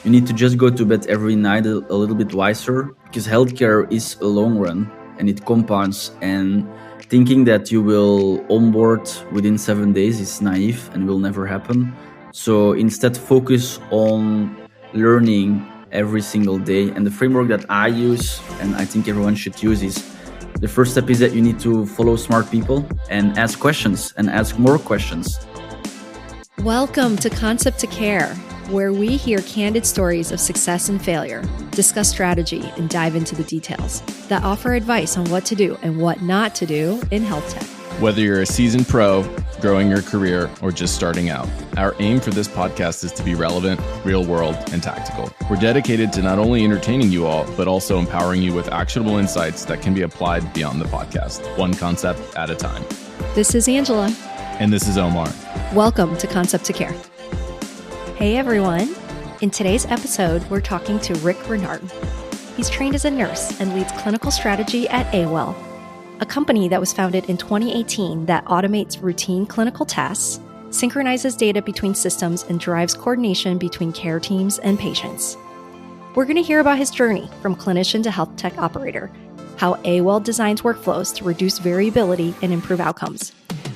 You need to just go to bed every night a little bit wiser, because healthcare is a long run and it compounds, and thinking that you will onboard within 7 days is naive and will never happen. So instead, focus on learning every single day. And the framework that I use, and I think everyone should use, is the first step is that you need to follow smart people and ask questions and ask more questions. Welcome to Concept to Care, where we hear candid stories of success and failure, discuss strategy, and dive into the details that offer advice on what to do and what not to do in health tech. Whether you're a seasoned pro, growing your career, or just starting out, our aim for this podcast is to be relevant, real world, and tactical. We're dedicated to not only entertaining you all, but also empowering you with actionable insights that can be applied beyond the podcast, one concept at a time. This is Angela. And this is Omar. Welcome to Concept to Care. Hey everyone. In today's episode, we're talking to Rik Renard. He's trained as a nurse and leads clinical strategy at Awell, a company that was founded in 2018 that automates routine clinical tasks, synchronizes data between systems, and drives coordination between care teams and patients. We're going to hear about his journey from clinician to health tech operator, how Awell designs workflows to reduce variability and improve outcomes.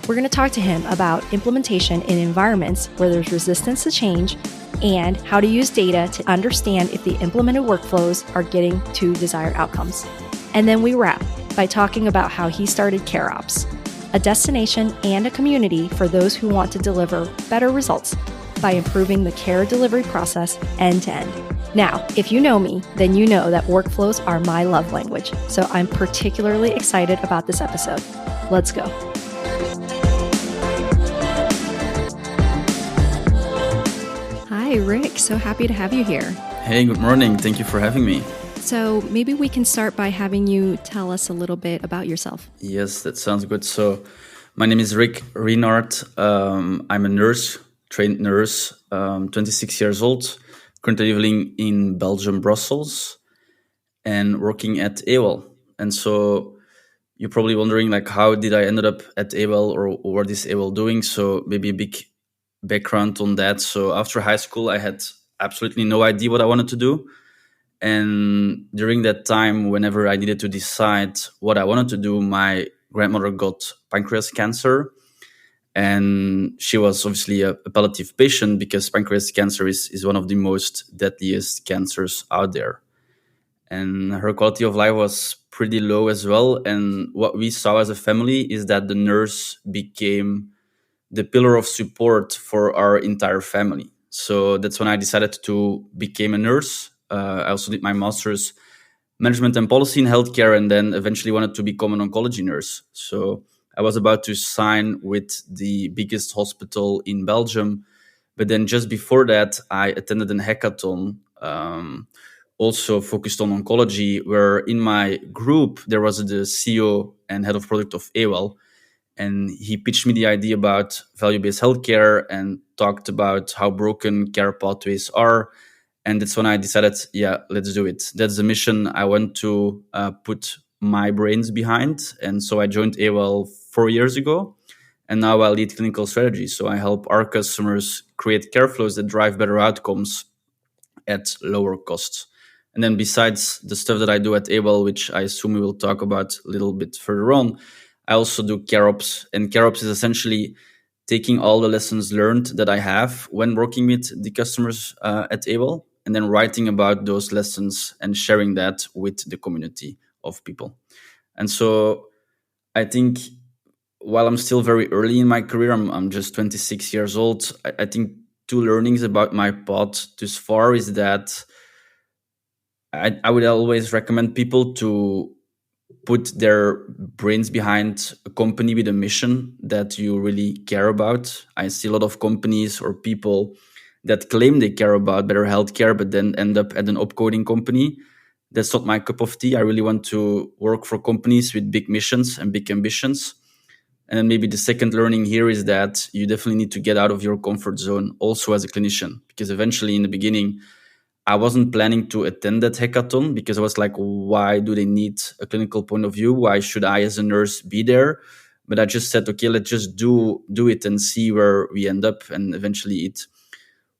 We're going to talk to him about implementation in environments where there's resistance to change and how to use data to understand if the implemented workflows are getting to desired outcomes. And then we wrap by talking about how he started CareOps, a destination and a community for those who want to deliver better results by improving the care delivery process end to end. Now, if you know me, then you know that workflows are my love language, so I'm particularly excited about this episode. Let's go. Hi, Rik. So happy to have you here. Hey, good morning. Thank you for having me. So maybe we can start by having you tell us a little bit about yourself. Yes, that sounds good. So my name is Rik Renard. I'm a nurse, trained nurse, 26 years old, currently living in Belgium, Brussels, and working at Awell. And so you're probably wondering, like, how did I end up at Awell, or what is Awell doing? So maybe a big background on that. So after high school, I had absolutely no idea what I wanted to do. And during that time, whenever I needed to decide what I wanted to do, my grandmother got pancreas cancer. And she was obviously a palliative patient, because pancreas cancer is one of the most deadliest cancers out there. And her quality of life was pretty low as well. And what we saw as a family is that the nurse became the pillar of support for our entire family. So that's when I decided to become a nurse. I also did my master's management and policy in healthcare, and then eventually wanted to become an oncology nurse. So I was about to sign with the biggest hospital in Belgium. But then just before that, I attended a hackathon, also focused on oncology, where in my group, there was the CEO and head of product of Awell. And he pitched me the idea about value-based healthcare and talked about how broken care pathways are. And that's when I decided, yeah, let's do it. That's the mission I want to put my brains behind. And so I joined Awell 4 years ago. And now I lead clinical strategy. So I help our customers create care flows that drive better outcomes at lower costs. And then besides the stuff that I do at Awell, which I assume we will talk about a little bit further on, I also do CareOps, and CareOps is essentially taking all the lessons learned that I have when working with the customers at Awell, and then writing about those lessons and sharing that with the community of people. And so I think while I'm still very early in my career, I'm just 26 years old, I think two learnings about my path thus far is that I would always recommend people to put their brains behind a company with a mission that you really care about. I see a lot of companies or people that claim they care about better healthcare, but then end up at an upcoding company. That's not my cup of tea. I really want to work for companies with big missions and big ambitions. And then maybe the second learning here is that you definitely need to get out of your comfort zone also as a clinician, because eventually in the beginning, I wasn't planning to attend that hackathon because I was like, why do they need a clinical point of view? Why should I as a nurse be there? But I just said, okay, let's just do it and see where we end up. And eventually it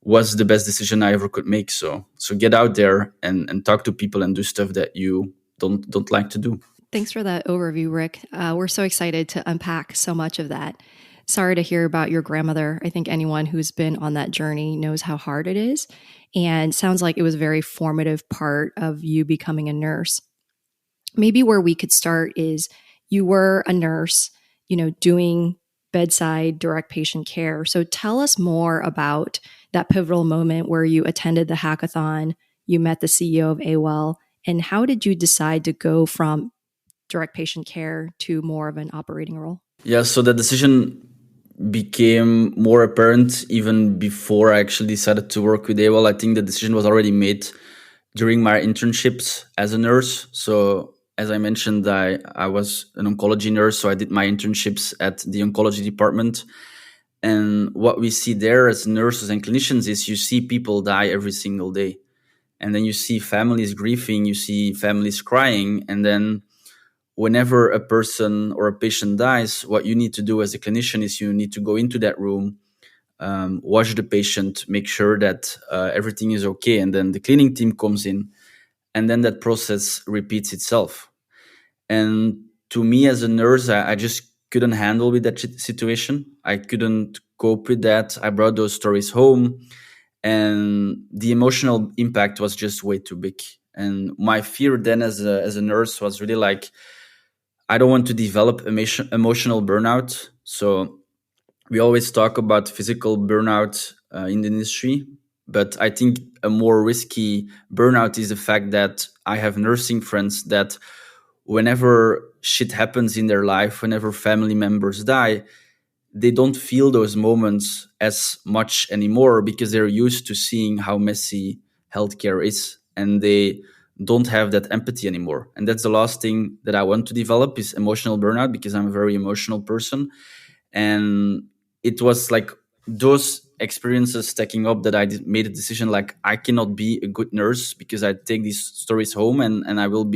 was the best decision I ever could make. So get out there and talk to people and do stuff that you don't like to do. Thanks for that overview, Rik. We're so excited to unpack so much of that. Sorry to hear about your grandmother. I think anyone who's been on that journey knows how hard it is. And sounds like it was a very formative part of you becoming a nurse. Maybe where we could start is you were a nurse, doing bedside direct patient care. So tell us more about that pivotal moment where you attended the hackathon, you met the CEO of Awell, and how did you decide to go from direct patient care to more of an operating role? Yeah, so the decision became more apparent even before I actually decided to work with Awell. I think the decision was already made during my internships as a nurse. So as I mentioned, I was an oncology nurse, so I did my internships at the oncology department. And what we see there as nurses and clinicians is you see people die every single day. And then you see families grieving, you see families crying. And then whenever a person or a patient dies, what you need to do as a clinician is you need to go into that room, watch the patient, make sure that everything is okay. And then the cleaning team comes in, and then that process repeats itself. And to me as a nurse, I just couldn't handle with that situation. I couldn't cope with that. I brought those stories home, and the emotional impact was just way too big. And my fear then as a nurse was really like, I don't want to develop emotional burnout. So we always talk about physical burnout in the industry, but I think a more risky burnout is the fact that I have nursing friends that whenever shit happens in their life, whenever family members die, they don't feel those moments as much anymore because they're used to seeing how messy healthcare is, and they don't have that empathy anymore. And that's the last thing that I want to develop is emotional burnout, because I'm a very emotional person. And it was like those experiences stacking up that I made a decision like I cannot be a good nurse because I take these stories home and I will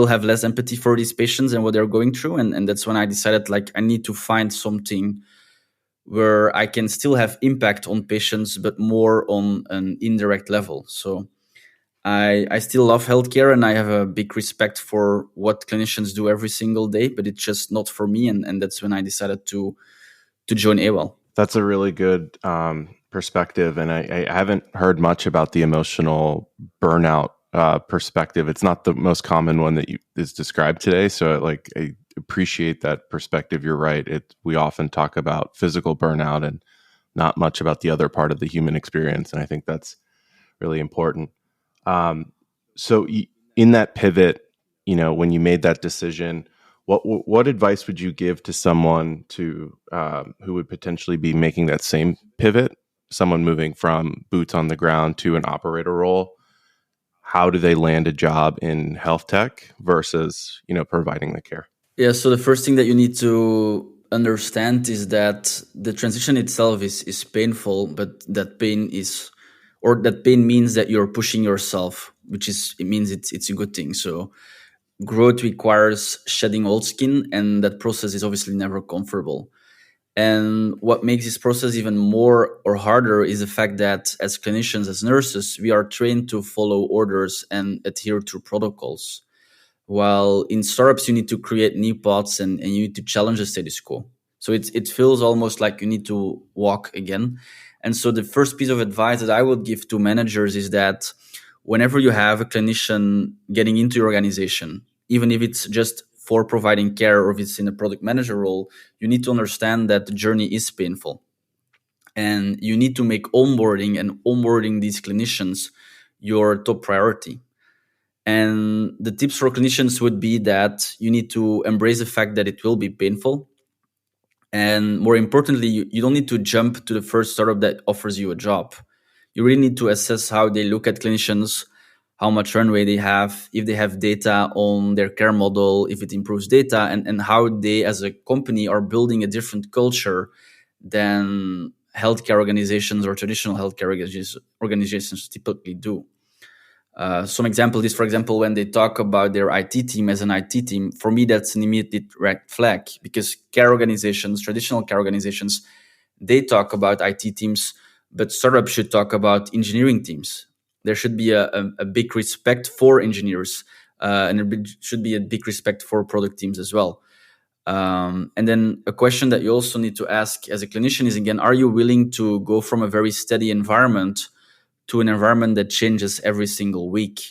have less empathy for these patients and what they're going through. And that's when I decided like I need to find something where I can still have impact on patients, but more on an indirect level. So I still love healthcare and I have a big respect for what clinicians do every single day, but it's just not for me. And that's when I decided to join Awell. That's a really good perspective. And I haven't heard much about the emotional burnout perspective. It's not the most common one that is described today. So I appreciate that perspective. You're right. We often talk about physical burnout and not much about the other part of the human experience. And I think that's really important. So in that pivot, when you made that decision, what advice would you give to someone who would potentially be making that same pivot, someone moving from boots on the ground to an operator role? How do they land a job in health tech versus, providing the care? Yeah. So the first thing that you need to understand is that the transition itself is painful, but that pain means that you're pushing yourself, it means it's a good thing. So growth requires shedding old skin, and that process is obviously never comfortable. And what makes this process even more or harder is the fact that as clinicians, as nurses, we are trained to follow orders and adhere to protocols. While in startups, you need to create new paths and you need to challenge the status quo. So it feels almost like you need to walk again. And so the first piece of advice that I would give to managers is that whenever you have a clinician getting into your organization, even if it's just for providing care or if it's in a product manager role, you need to understand that the journey is painful. And you need to make onboarding these clinicians your top priority. And the tips for clinicians would be that you need to embrace the fact that it will be painful. And more importantly, you don't need to jump to the first startup that offers you a job. You really need to assess how they look at clinicians, how much runway they have, if they have data on their care model, if it improves data, and how they as a company are building a different culture than healthcare organizations or traditional healthcare organizations typically do. Some example is, for example, when they talk about their IT team as an IT team, for me, that's an immediate red flag, because traditional care organizations, they talk about IT teams, but startups should talk about engineering teams. There should be a big respect for engineers, and should be a big respect for product teams as well. And then a question that you also need to ask as a clinician is, again, are you willing to go from a very steady environment to an environment that changes every single week?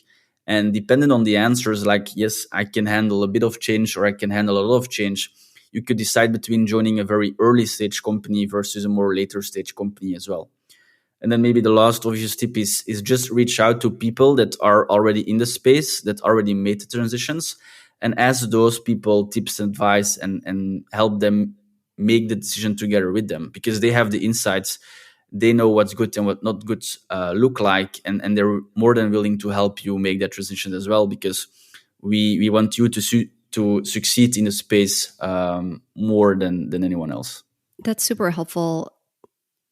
And depending on the answers, like, yes, I can handle a bit of change or I can handle a lot of change, you could decide between joining a very early stage company versus a more later stage company as well. And then maybe the last obvious tip is just reach out to people that are already in the space, that already made the transitions, and ask those people tips and advice, and help them make the decision together with them, because they have the insights. They know what's good and what not good look like, and they're more than willing to help you make that transition as well, because we want you to succeed in the space more than anyone else. That's super helpful.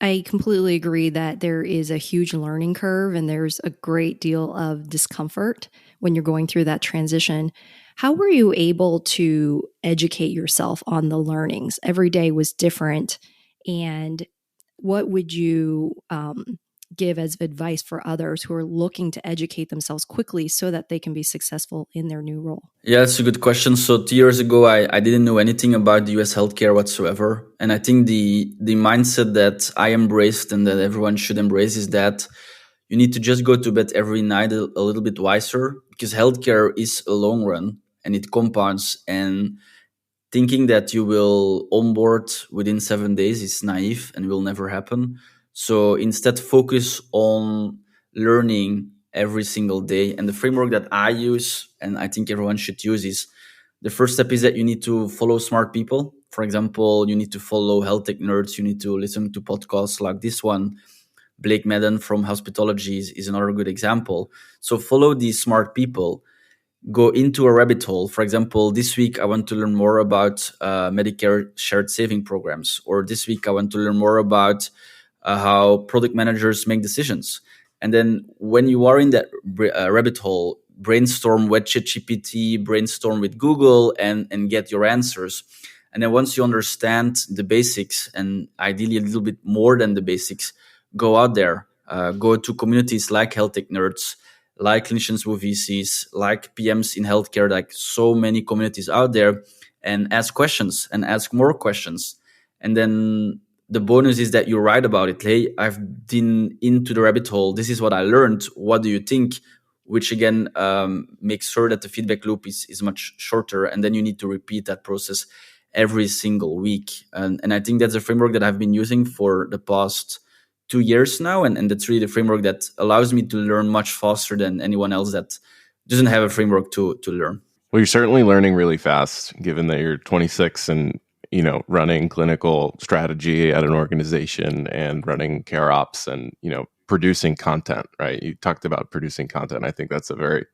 I completely agree that there is a huge learning curve and there's a great deal of discomfort when you're going through that transition. How were you able to educate yourself on the learnings? Every day was different. And what would you give as advice for others who are looking to educate themselves quickly so that they can be successful in their new role? Yeah, that's a good question. So 2 years ago, I didn't know anything about the US healthcare whatsoever. And I think the mindset that I embraced and that everyone should embrace is that you need to just go to bed every night a little bit wiser, because healthcare is a long run and it compounds. And thinking that you will onboard within 7 days is naive and will never happen. So instead, focus on learning every single day. And the framework that I use, and I think everyone should use, is the first step is that you need to follow smart people. For example, you need to follow health tech nerds. You need to listen to podcasts like this one. Blake Madden from Hospitology is another good example. So follow these smart people. Go into a rabbit hole. For example, this week I want to learn more about Medicare shared saving programs, or this week I want to learn more about how product managers make decisions. And then when you are in that rabbit hole, brainstorm with ChatGPT, brainstorm with Google, and get your answers. And then once you understand the basics, and ideally a little bit more than the basics, go out there, go to communities like Health Tech Nerds, like clinicians with VCs, like PMs in healthcare, like so many communities out there, and ask questions and ask more questions. And then the bonus is that you write about it. Hey, I've been into the rabbit hole. This is what I learned. What do you think? Which again makes sure that the feedback loop is much shorter. And then you need to repeat that process every single week. And I think that's a framework that I've been using for the past 2 years now. And that's really the framework that allows me to learn much faster than anyone else that doesn't have a framework to learn. Well, you're certainly learning really fast, given that you're 26 and running clinical strategy at an organization and running CareOps and, producing content, right? You talked about producing content. I think that's a very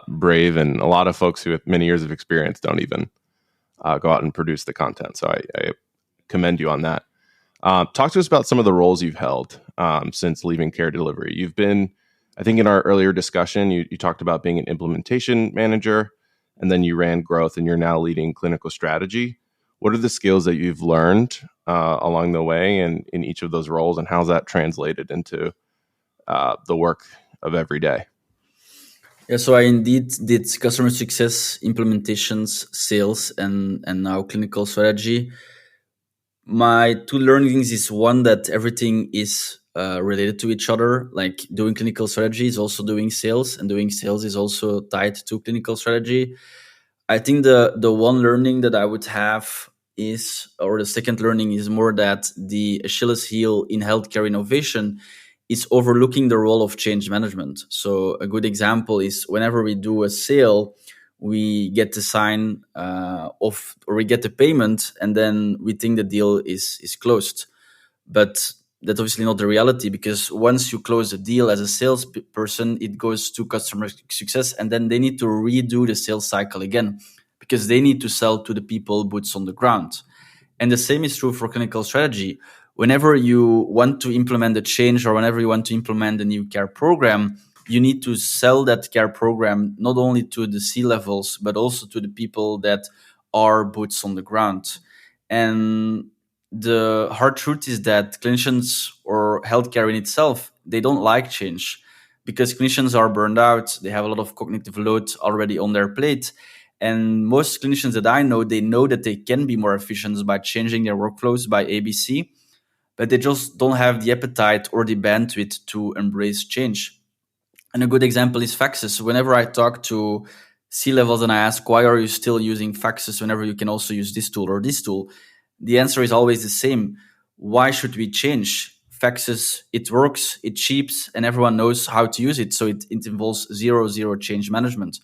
brave, and a lot of folks who have many years of experience don't even go out and produce the content. So I commend you on that. Talk to us about some of the roles you've held since leaving care delivery. You've been, I think in our earlier discussion, you talked about being an implementation manager, and then you ran growth, and you're now leading clinical strategy. What are the skills that you've learned along the way and in each of those roles, and how's that translated into the work of every day? Yeah, so I indeed did customer success, implementations, sales, and now clinical strategy. My two learnings is one, that everything is related to each other. Like doing clinical strategy is also doing sales, and doing sales is also tied to clinical strategy. I think the one learning that I would have is, or the second learning is more that the Achilles heel in healthcare innovation is overlooking the role of change management. So a good example is whenever we do a sale, we get the sign off, or we get the payment, and then we think the deal is closed. But that's obviously not the reality, because once you close a deal as a salesperson, it goes to customer success, and then they need to redo the sales cycle again, because they need to sell to the people boots on the ground. And the same is true for clinical strategy. Whenever you want to implement a change, or whenever you want to implement a new care program, you need to sell that care program not only to the C-levels, but also to the people that are boots on the ground. And the hard truth is that clinicians or healthcare in itself, they don't like change because clinicians are burned out. They have a lot of cognitive load already on their plate. And most clinicians that I know, they know that they can be more efficient by changing their workflows by ABC, but they just don't have the appetite or the bandwidth to embrace change. And a good example is faxes. Whenever I talk to C-levels and I ask, why are you still using faxes whenever you can also use this tool or this tool? The answer is always the same. Why should we change? Faxes, it works, it cheaps, and everyone knows how to use it. So it involves zero change management.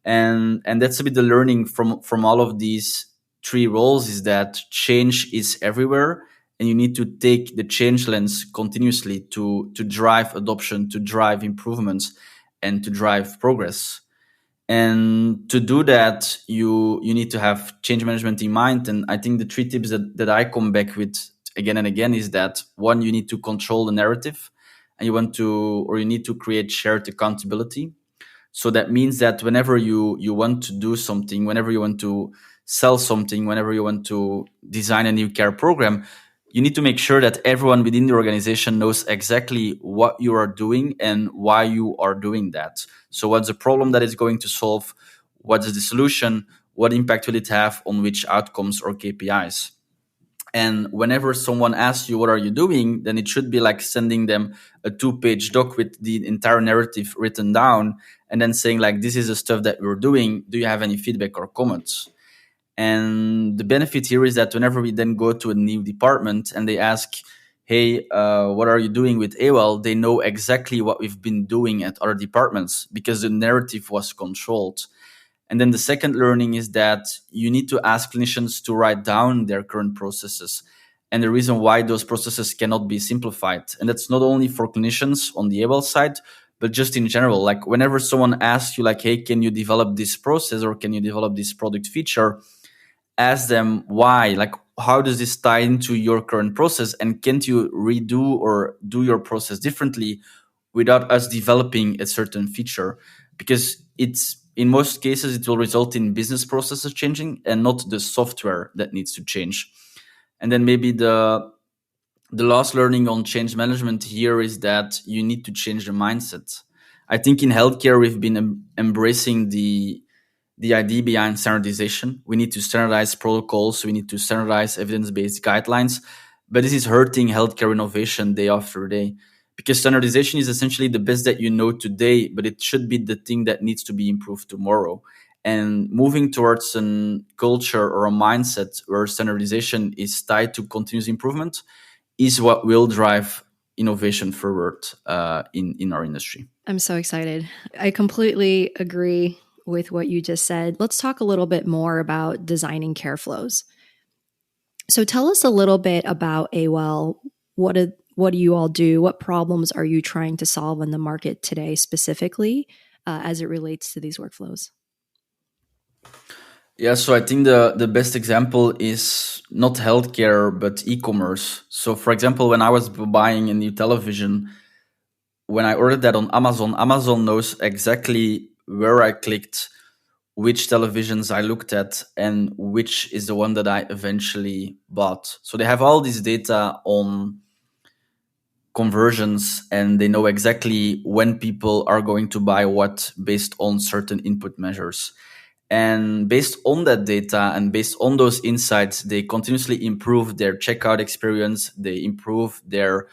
And that's a bit the learning from all of these three roles, is that change is everywhere. And you need to take the change lens continuously to drive adoption, to drive improvements, and to drive progress. And to do that, you need to have change management in mind. And I think the three tips that I come back with again and again is that, one, you need to control the narrative, and you need to create shared accountability. So that means that whenever you want to do something, whenever you want to sell something, whenever you want to design a new care program, you need to make sure that everyone within the organization knows exactly what you are doing and why you are doing that. So what's the problem that it's going to solve? What is the solution? What impact will it have on which outcomes or KPIs? And whenever someone asks you, what are you doing? Then it should be like sending them a 2-page doc with the entire narrative written down and then saying like, this is the stuff that we're doing. Do you have any feedback or comments? And the benefit here is that whenever we then go to a new department and they ask, hey, what are you doing with Awell? They know exactly what we've been doing at other departments because the narrative was controlled. And then the second learning is that you need to ask clinicians to write down their current processes and the reason why those processes cannot be simplified. And that's not only for clinicians on the Awell side, but just in general. Like whenever someone asks you like, hey, can you develop this process or can you develop this product feature? Ask them why, like, how does this tie into your current process? And can't you redo or do your process differently without us developing a certain feature? Because in most cases, it will result in business processes changing and not the software that needs to change. And then maybe the last learning on change management here is that you need to change the mindset. I think in healthcare, we've been embracing the idea behind standardization. We need to standardize protocols. We need to standardize evidence-based guidelines. But this is hurting healthcare innovation day after day, because standardization is essentially the best that you know today, but it should be the thing that needs to be improved tomorrow. And moving towards a culture or a mindset where standardization is tied to continuous improvement is what will drive innovation forward in our industry. I'm so excited. I completely agree with what you just said. Let's talk a little bit more about designing care flows. So tell us a little bit about Awell. What do you all do? What problems are you trying to solve in the market today specifically as it relates to these workflows? Yeah, so I think the best example is not healthcare, but e-commerce. So for example, when I was buying a new television, when I ordered that on Amazon, Amazon knows exactly where I clicked, which televisions I looked at, and which is the one that I eventually bought. So they have all this data on conversions, and they know exactly when people are going to buy what based on certain input measures. And based on that data and based on those insights, they continuously improve their checkout experience. They improve their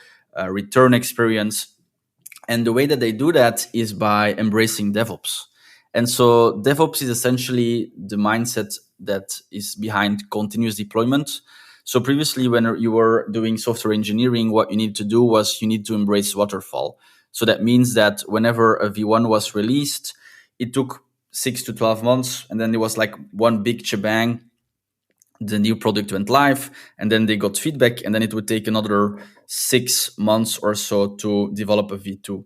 return experience. And the way that they do that is by embracing DevOps. And so DevOps is essentially the mindset that is behind continuous deployment. So previously, when you were doing software engineering, what you need to do was you need to embrace waterfall. So that means that whenever a V1 was released, it took 6 to 12 months. And then there was like one big shebang. The new product went live, and then they got feedback, and then it would take another 6 months or so to develop a V2.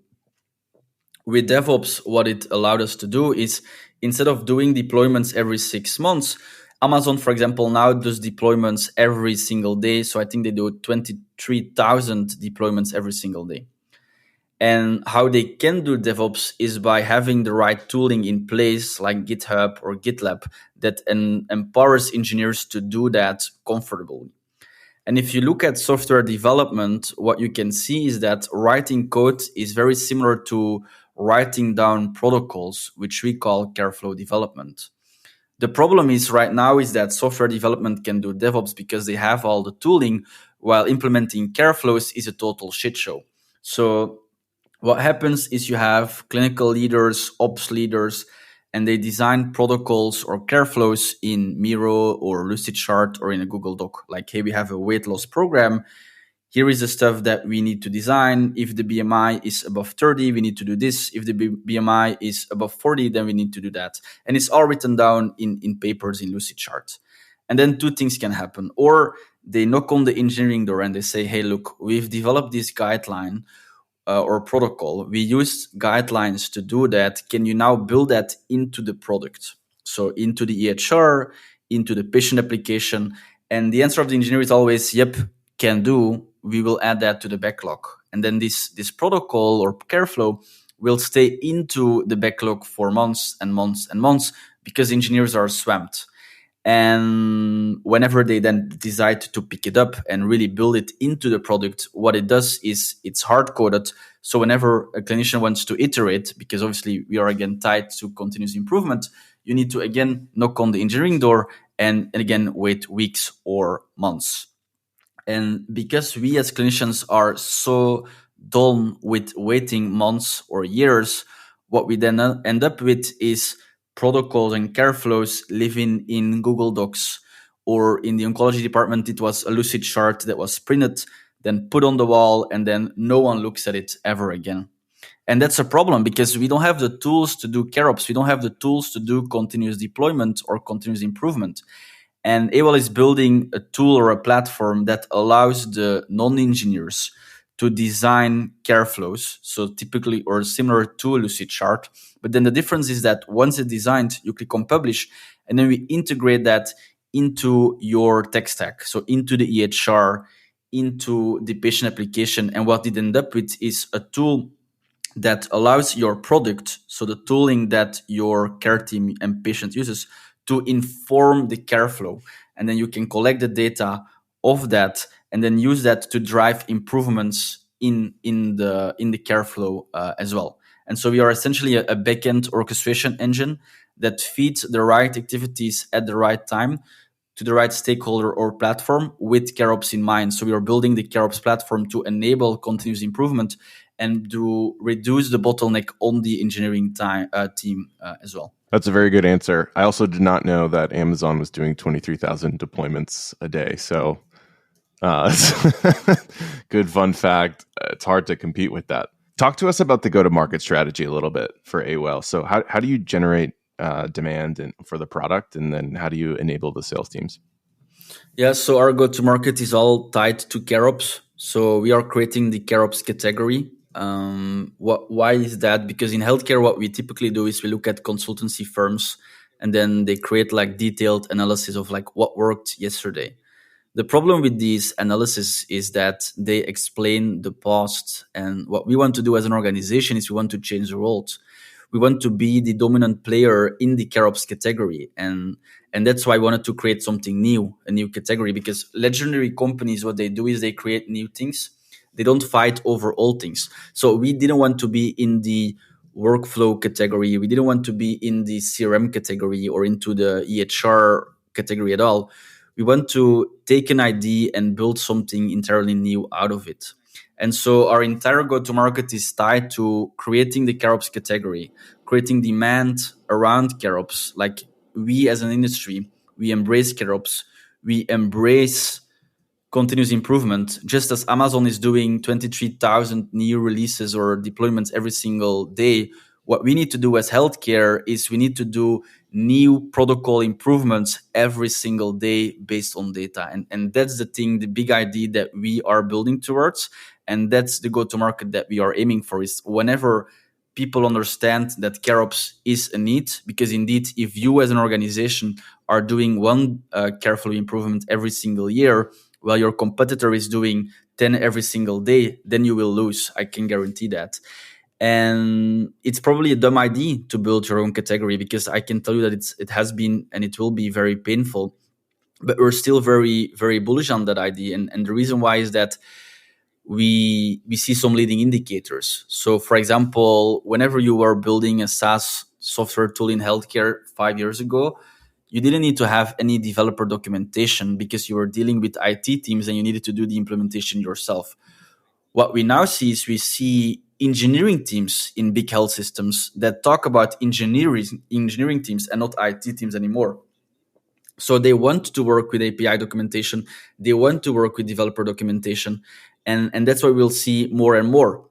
With DevOps, what it allowed us to do is, instead of doing deployments every 6 months, Amazon, for example, now does deployments every single day. So I think they do 23,000 deployments every single day. And how they can do DevOps is by having the right tooling in place, like GitHub or GitLab, that empowers engineers to do that comfortably. And if you look at software development, what you can see is that writing code is very similar to writing down protocols, which we call Careflow development. The problem is right now is that software development can do DevOps because they have all the tooling, while implementing Careflows is a total shit show. So what happens is you have clinical leaders, ops leaders, and they design protocols or care flows in Miro or Lucidchart or in a Google Doc. Like, hey, we have a weight loss program. Here is the stuff that we need to design. If the BMI is above 30, we need to do this. If the BMI is above 40, then we need to do that. And it's all written down in papers in Lucidchart. And then two things can happen. Or they knock on the engineering door and they say, hey, look, we've developed this guideline or protocol. We used guidelines to do that. Can you now build that into the product? So into the EHR, into the patient application. And the answer of the engineer is always, yep, can do. We will add that to the backlog. And then this protocol or care flow will stay into the backlog for months and months and months because engineers are swamped. And whenever they then decide to pick it up and really build it into the product, what it does is it's hard-coded. So whenever a clinician wants to iterate, because obviously we are again tied to continuous improvement, you need to again knock on the engineering door and again wait weeks or months. And because we as clinicians are so done with waiting months or years, what we then end up with is protocols and care flows living in Google Docs, or in the oncology department, it was a Lucidchart that was printed, then put on the wall, and then no one looks at it ever again. And that's a problem because we don't have the tools to do CareOps. We don't have the tools to do continuous deployment or continuous improvement. And Awell is building a tool or a platform that allows the non-engineers to design care flows. So typically, or similar to a Lucidchart. But then the difference is that once it's designed, you click on publish, and then we integrate that into your tech stack. So into the EHR, into the patient application. And what it end up with is a tool that allows your product, so the tooling that your care team and patient uses, to inform the care flow. And then you can collect the data of that and then use that to drive improvements in the care flow as well. And so we are essentially a backend orchestration engine that feeds the right activities at the right time to the right stakeholder or platform with CareOps in mind. So we are building the CareOps platform to enable continuous improvement and to reduce the bottleneck on the engineering team as well. That's a very good answer. I also did not know that Amazon was doing 23,000 deployments a day. So good fun fact. It's hard to compete with that. Talk to us about the go-to-market strategy a little bit for Awell. So how do you generate demand for the product, and then how do you enable the sales teams? Yeah, so our go-to-market is all tied to CareOps. So we are creating the CareOps category. Why is that? Because in healthcare, what we typically do is we look at consultancy firms, and then they create like detailed analysis of like what worked yesterday. The problem with these analysis is that they explain the past, and what we want to do as an organization is we want to change the world. We want to be the dominant player in the CareOps category, and that's why I wanted to create something new, a new category, because legendary companies, what they do is they create new things. They don't fight over old things. So we didn't want to be in the workflow category. We didn't want to be in the CRM category or into the EHR category at all. We want to take an idea and build something entirely new out of it. And so our entire go-to-market is tied to creating the CareOps category, creating demand around CareOps. Like we as an industry, we embrace CareOps. We embrace continuous improvement, just as Amazon is doing 23,000 new releases or deployments every single day. What we need to do as healthcare is we need to do new protocol improvements every single day based on data. And that's the thing, the big idea that we are building towards. And that's the go-to-market that we are aiming for, is whenever people understand that CareOps is a need, because indeed, if you as an organization are doing one careful improvement every single year, while your competitor is doing 10 every single day, then you will lose. I can guarantee that. And it's probably a dumb idea to build your own category, because I can tell you that it has been and it will be very painful. but we're still very, very bullish on that idea. And the reason why is that we see some leading indicators. So, for example, whenever you were building a SaaS software tool in healthcare 5 years ago, you didn't need to have any developer documentation because you were dealing with IT teams and you needed to do the implementation yourself. What we now see is we see engineering teams in big health systems that talk about engineering teams and not IT teams anymore. So they want to work with API documentation. They want to work with developer documentation. And that's why we'll see more and more.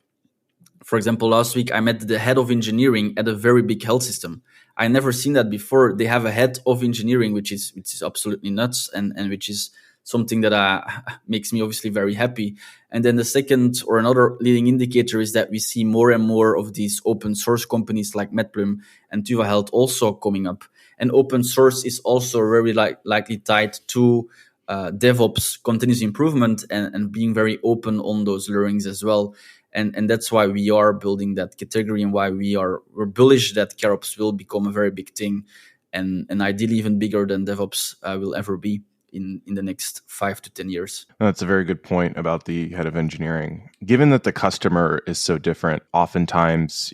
For example, last week I met the head of engineering at a very big health system. I never seen that before. They have a head of engineering, which is absolutely nuts, and which is something that makes me obviously very happy. And then the second or another leading indicator is that we see more and more of these open source companies like MedPlum and Tuva Health also coming up. And open source is also very likely tied to DevOps, continuous improvement, and being very open on those learnings as well. And that's why we are building that category and why we're bullish that CareOps will become a very big thing and ideally even bigger than DevOps will ever be in the next 5 to 10 years. That's a very good point about the head of engineering. Given that the customer is so different, oftentimes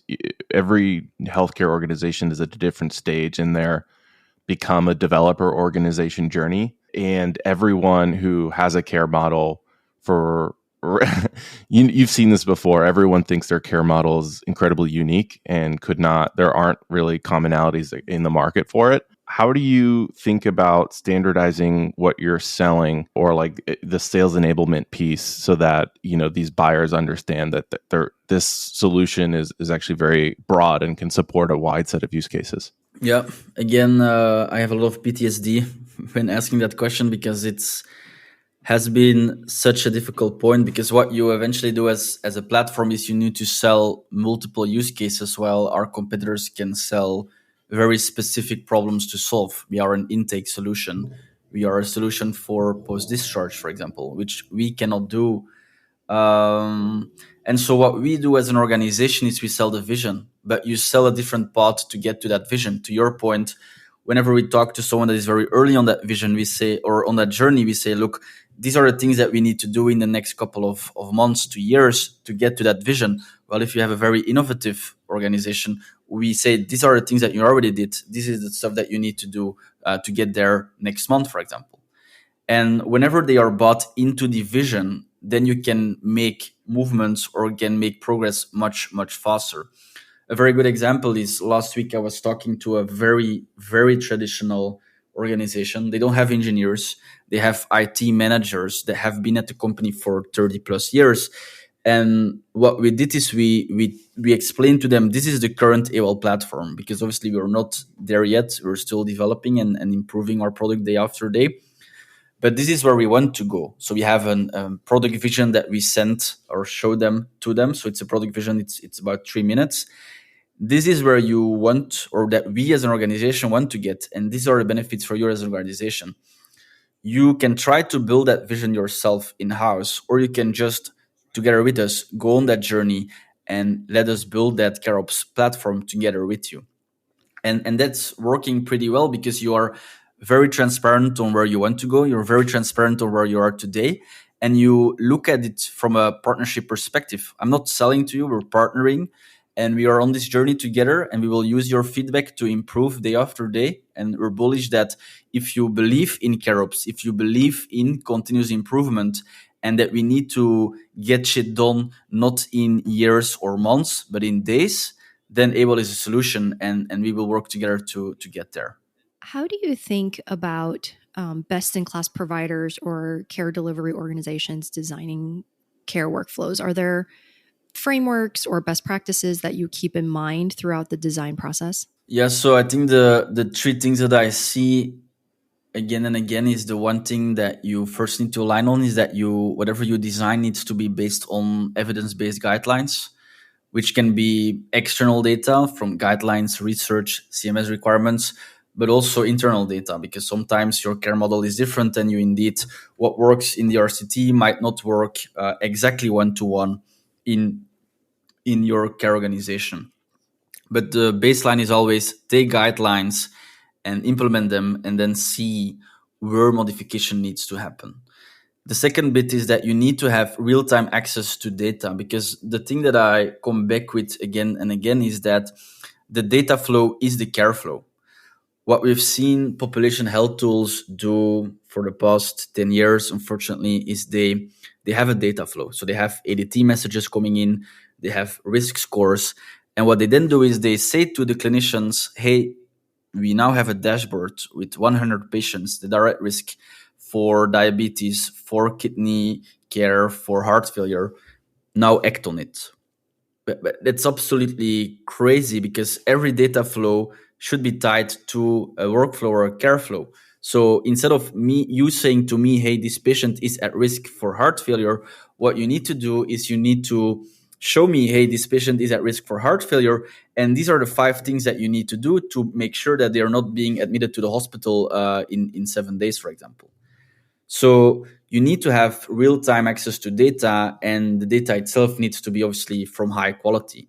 every healthcare organization is at a different stage in their become a developer organization journey. And everyone who has a care model for you've seen this before. Everyone thinks their care model is incredibly unique and there aren't really commonalities in the market for it. How do you think about standardizing what you're selling or like the sales enablement piece so that, these buyers understand that this solution is actually very broad and can support a wide set of use cases? Yeah, again, I have a lot of PTSD when asking that question because has been such a difficult point, because what you eventually do as a platform is you need to sell multiple use cases while our competitors can sell very specific problems to solve. We are an intake solution. We are a solution for post-discharge, for example, which we cannot do. And so what we do as an organization is we sell the vision, but you sell a different path to get to that vision. To your point, whenever we talk to someone that is very early on that vision, we say, or on that journey, we say, look, these are the things that we need to do in the next couple of months to years to get to that vision. Well, if you have a very innovative organization, we say, these are the things that you already did. This is the stuff that you need to do to get there next month, for example. And whenever they are bought into the vision, then you can make movements or can make progress much, much faster. A very good example is last week I was talking to a very, very traditional organization. They don't have engineers. They have IT managers that have been at the company for 30 plus years. And what we did is we explained to them, this is the current Awell platform, because obviously we're not there yet. We're still developing and improving our product day after day. But this is where we want to go. So we have a product vision that we sent or show them to them. So it's a product vision. It's about 3 minutes. This is where you want, or that we as an organization want to get. And these are the benefits for you as an organization. You can try to build that vision yourself in-house, or you can just, together with us, go on that journey and let us build that CareOps platform together with you. And that's working pretty well because you are very transparent on where you want to go. You're very transparent on where you are today. And you look at it from a partnership perspective. I'm not selling to you, we're partnering. And we are on this journey together, and we will use your feedback to improve day after day. And we're bullish that if you believe in CareOps, if you believe in continuous improvement, and that we need to get shit done not in years or months, but in days, then Awell is a solution, and we will work together to get there. How do you think about best-in-class providers or care delivery organizations designing care workflows? Are there frameworks or best practices that you keep in mind throughout the design process? Yeah, so I think the three things that I see again and again is the one thing that you first need to align on is that whatever you design needs to be based on evidence-based guidelines, which can be external data from guidelines, research, CMS requirements, but also internal data, because sometimes your care model is different and what works in the RCT might not work exactly one-to-one in your care organization. But the baseline is always take guidelines and implement them and then see where modification needs to happen. The second bit is that you need to have real-time access to data, because the thing that I come back with again and again is that the data flow is the care flow. What we've seen population health tools do for the past 10 years, unfortunately, is they have a data flow. So they have ADT messages coming in, they have risk scores. And what they then do is they say to the clinicians, hey, we now have a dashboard with 100 patients that are at risk for diabetes, for kidney care, for heart failure. Now act on it. But that's absolutely crazy, because every data flow should be tied to a workflow or a care flow. So instead of you saying to me, hey, this patient is at risk for heart failure, what you need to do is you need to show me, hey, this patient is at risk for heart failure, and these are the 5 things that you need to do to make sure that they are not being admitted to the hospital in 7 days, for example. So you need to have real-time access to data, and the data itself needs to be obviously from high quality.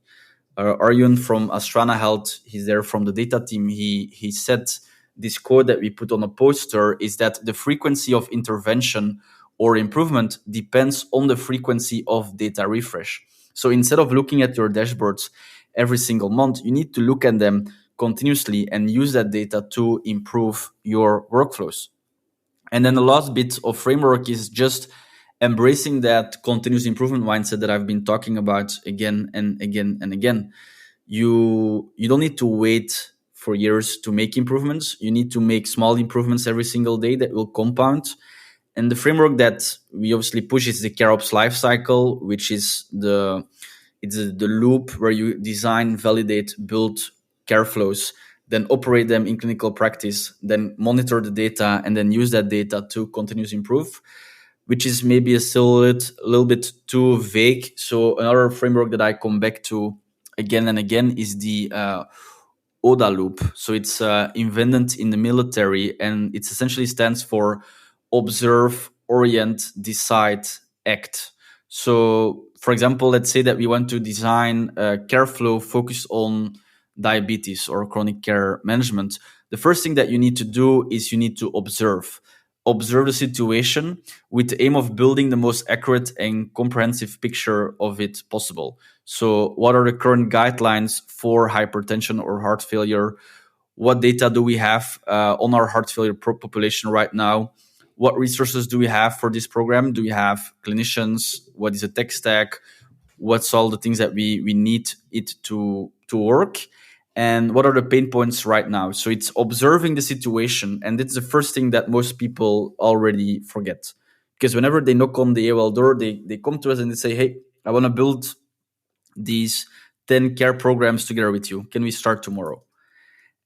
Arjun from Astrana Health, he's there from the data team. He said this quote that we put on a poster is that the frequency of intervention or improvement depends on the frequency of data refresh. So instead of looking at your dashboards every single month, you need to look at them continuously and use that data to improve your workflows. And then the last bit of framework is just embracing that continuous improvement mindset that I've been talking about again and again and again. You don't need to wait for years to make improvements. You need to make small improvements every single day that will compound. And the framework that we obviously push is the CareOps lifecycle, which is the loop where you design, validate, build care flows, then operate them in clinical practice, then monitor the data, and then use that data to continuously improve, which is maybe still a little bit too vague. So another framework that I come back to again and again is the ODA loop. So it's invented in the military, and it essentially stands for observe, orient, decide, act. So, for example, let's say that we want to design a care flow focused on diabetes or chronic care management. The first thing that you need to do is you need to observe the situation with the aim of building the most accurate and comprehensive picture of it possible. So what are the current guidelines for hypertension or heart failure? What data do we have on our heart failure population right now? What resources do we have for this program? Do we have clinicians? What is a tech stack? What's all the things that we need it to work? And what are the pain points right now? So it's observing the situation. And it's the first thing that most people already forget. Because whenever they knock on the Awell door, they come to us and they say, hey, I want to build these 10 care programs together with you. Can we start tomorrow?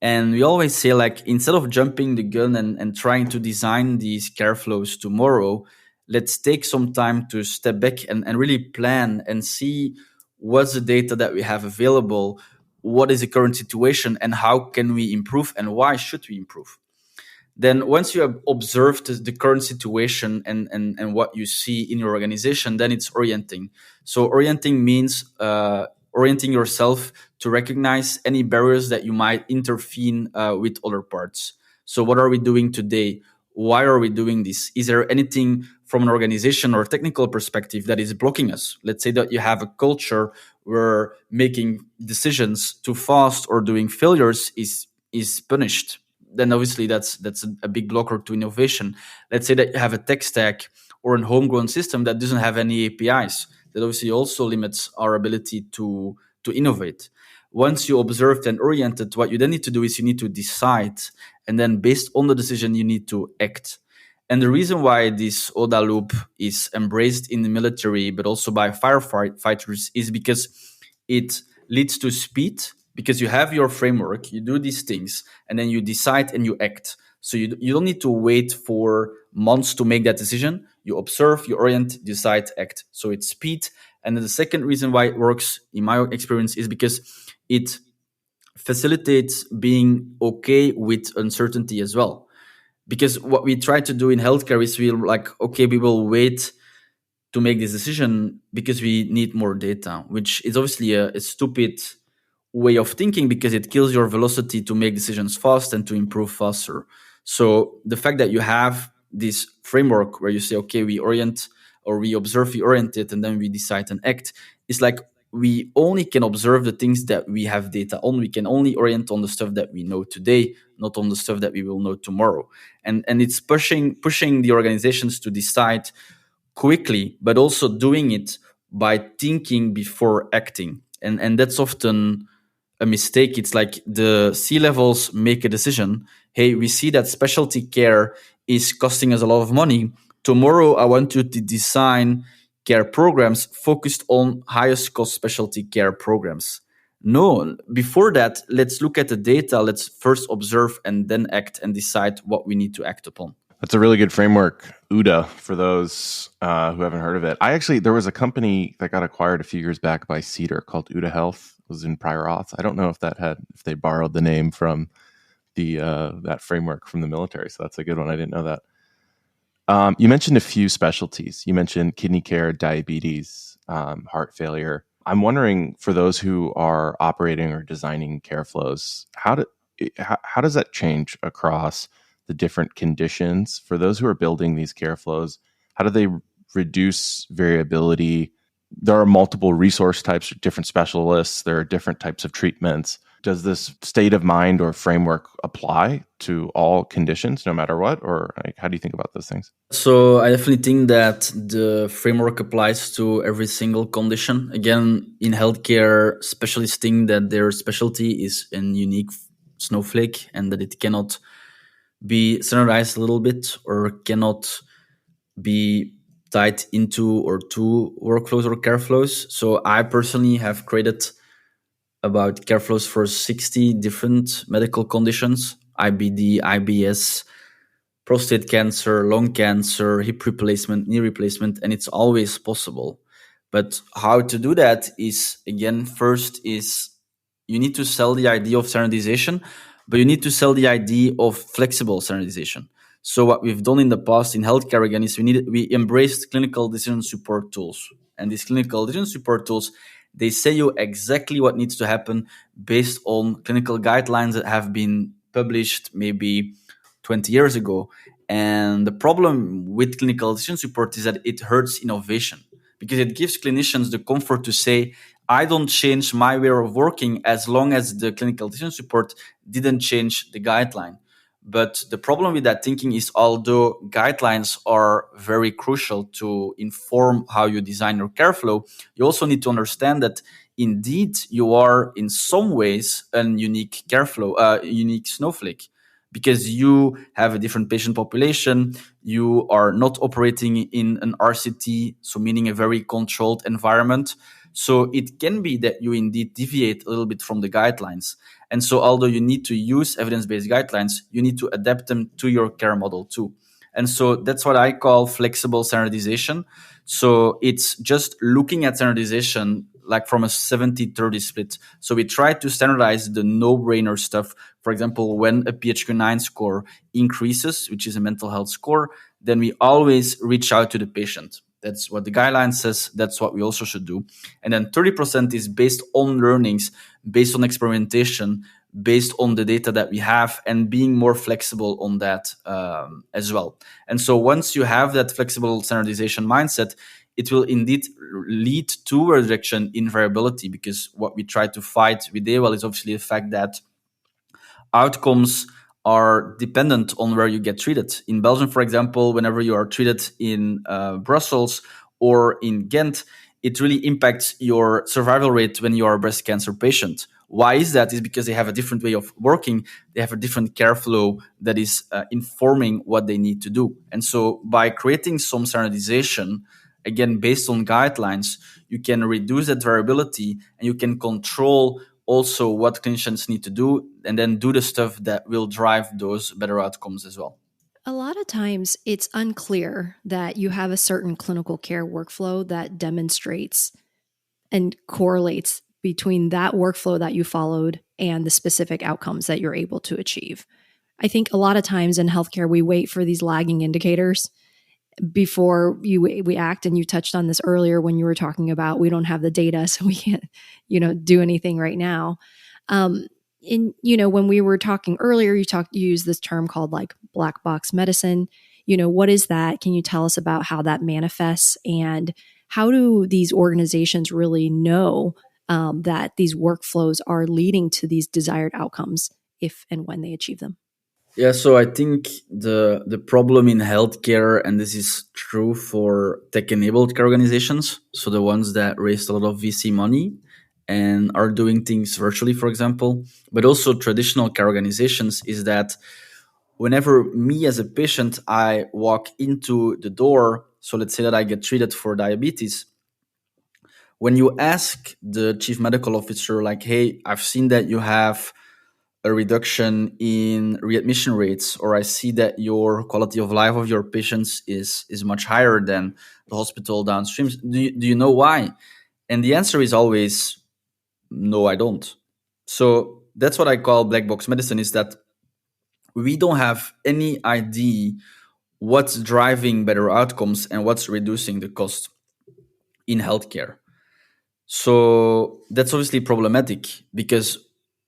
And we always say, like, instead of jumping the gun and trying to design these care flows tomorrow, let's take some time to step back and really plan and see what's the data that we have available, what is the current situation, and how can we improve, and why should we improve. Then once you have observed the current situation and what you see in your organization, then it's orienting. So orienting means orienting yourself to recognize any barriers that you might intervene with other parts. So what are we doing today? Why are we doing this? Is there anything from an organization or technical perspective that is blocking us? Let's say that you have a culture where making decisions too fast or doing failures is punished. Then obviously that's a big blocker to innovation. Let's say that you have a tech stack or a homegrown system that doesn't have any APIs. That obviously also limits our ability to innovate. Once you observed and oriented, what you then need to do is you need to decide, and then based on the decision, you need to act. And the reason why this ODA loop is embraced in the military, but also by firefighters, is because it leads to speed, because you have your framework, you do these things, and then you decide and you act. So you don't need to wait for months to make that decision. You observe, you orient, decide, act. So it's speed. And then the second reason why it works, in my experience, is because it facilitates being okay with uncertainty as well. Because what we try to do in healthcare is we will wait to make this decision because we need more data, which is obviously a stupid way of thinking, because it kills your velocity to make decisions fast and to improve faster. So the fact that you have this framework where you say, okay, we orient or we observe, we orient it, and then we decide and act, is like we only can observe the things that we have data on. We can only orient on the stuff that we know today, not on the stuff that we will know tomorrow. And it's pushing the organizations to decide quickly, but also doing it by thinking before acting. And that's often a mistake. It's like the C-levels make a decision. Hey, we see that specialty care is costing us a lot of money. Tomorrow, I want you to design care programs focused on highest cost specialty care programs. No, before that, let's look at the data. Let's first observe and then act and decide what we need to act upon. That's a really good framework, UDA, for those who haven't heard of it. There was a company that got acquired a few years back by Cedar called UDA Health. It was in prior auth. I don't know if they borrowed the name from that framework from the military. So that's a good one. I didn't know that. You mentioned a few specialties. You mentioned kidney care, diabetes, heart failure. I'm wondering, for those who are operating or designing care flows, how does that change across the different conditions? For those who are building these care flows, how do they reduce variability? There are multiple resource types, different specialists, there are different types of treatments. Does this state of mind or framework apply to all conditions, no matter what? Or how do you think about those things? So I definitely think that the framework applies to every single condition. Again, in healthcare, specialists think that their specialty is a unique snowflake and that it cannot be standardized a little bit or cannot be tied into or to workflows or care flows. So I personally have created about care flows for 60 different medical conditions: IBD, IBS, prostate cancer, lung cancer, hip replacement, knee replacement, and it's always possible. But how to do that is, again, first is you need to sell the idea of standardization, but you need to sell the idea of flexible standardization. So what we've done in the past in healthcare, again, is we embraced clinical decision support tools. And these clinical decision support tools, they say you exactly what needs to happen based on clinical guidelines that have been published maybe 20 years ago. And the problem with clinical decision support is that it hurts innovation because it gives clinicians the comfort to say, I don't change my way of working as long as the clinical decision support didn't change the guideline. But the problem with that thinking is, although guidelines are very crucial to inform how you design your care flow, you also need to understand that indeed you are in some ways a unique care flow, unique snowflake, because you have a different patient population. You are not operating in an RCT, so meaning a very controlled environment. So it can be that you indeed deviate a little bit from the guidelines. And so although you need to use evidence-based guidelines, you need to adapt them to your care model too. And so that's what I call flexible standardization. So it's just looking at standardization like from a 70-30 split. So we try to standardize the no-brainer stuff. For example, when a PHQ-9 score increases, which is a mental health score, then we always reach out to the patient. That's what the guideline says. That's what we also should do. And then 30% is based on learnings, based on experimentation, based on the data that we have, and being more flexible on that as well. And so once you have that flexible standardization mindset, it will indeed lead to a reduction in variability, because what we try to fight with Awell is obviously the fact that outcomes are dependent on where you get treated. In Belgium, for example, whenever you are treated in Brussels or in Ghent, it really impacts your survival rate when you are a breast cancer patient. Why is that? Is because they have a different way of working. They have a different care flow that is informing what they need to do. And so by creating some standardization, again, based on guidelines, you can reduce that variability and you can control also what clinicians need to do, and then do the stuff that will drive those better outcomes as well. A lot of times it's unclear that you have a certain clinical care workflow that demonstrates and correlates between that workflow that you followed and the specific outcomes that you're able to achieve. I think a lot of times in healthcare, we wait for these lagging indicators before we act. And you touched on this earlier when you were talking about we don't have the data, so we can't, do anything right now. when we were talking earlier, you used this term called like black box medicine. What is that? Can you tell us about how that manifests, and how do these organizations really know that these workflows are leading to these desired outcomes if and when they achieve them? Yeah, so I think the problem in healthcare, and this is true for tech-enabled care organizations, so the ones that raised a lot of VC money and are doing things virtually, for example, but also traditional care organizations, is that whenever me as a patient, I walk into the door, so let's say that I get treated for diabetes, when you ask the chief medical officer, like, hey, I've seen that you have a reduction in readmission rates, or I see that your quality of life of your patients is much higher than the hospital downstream. Do you know why? And the answer is always, no, I don't. So that's what I call black box medicine, is that we don't have any idea what's driving better outcomes and what's reducing the cost in healthcare. So that's obviously problematic, because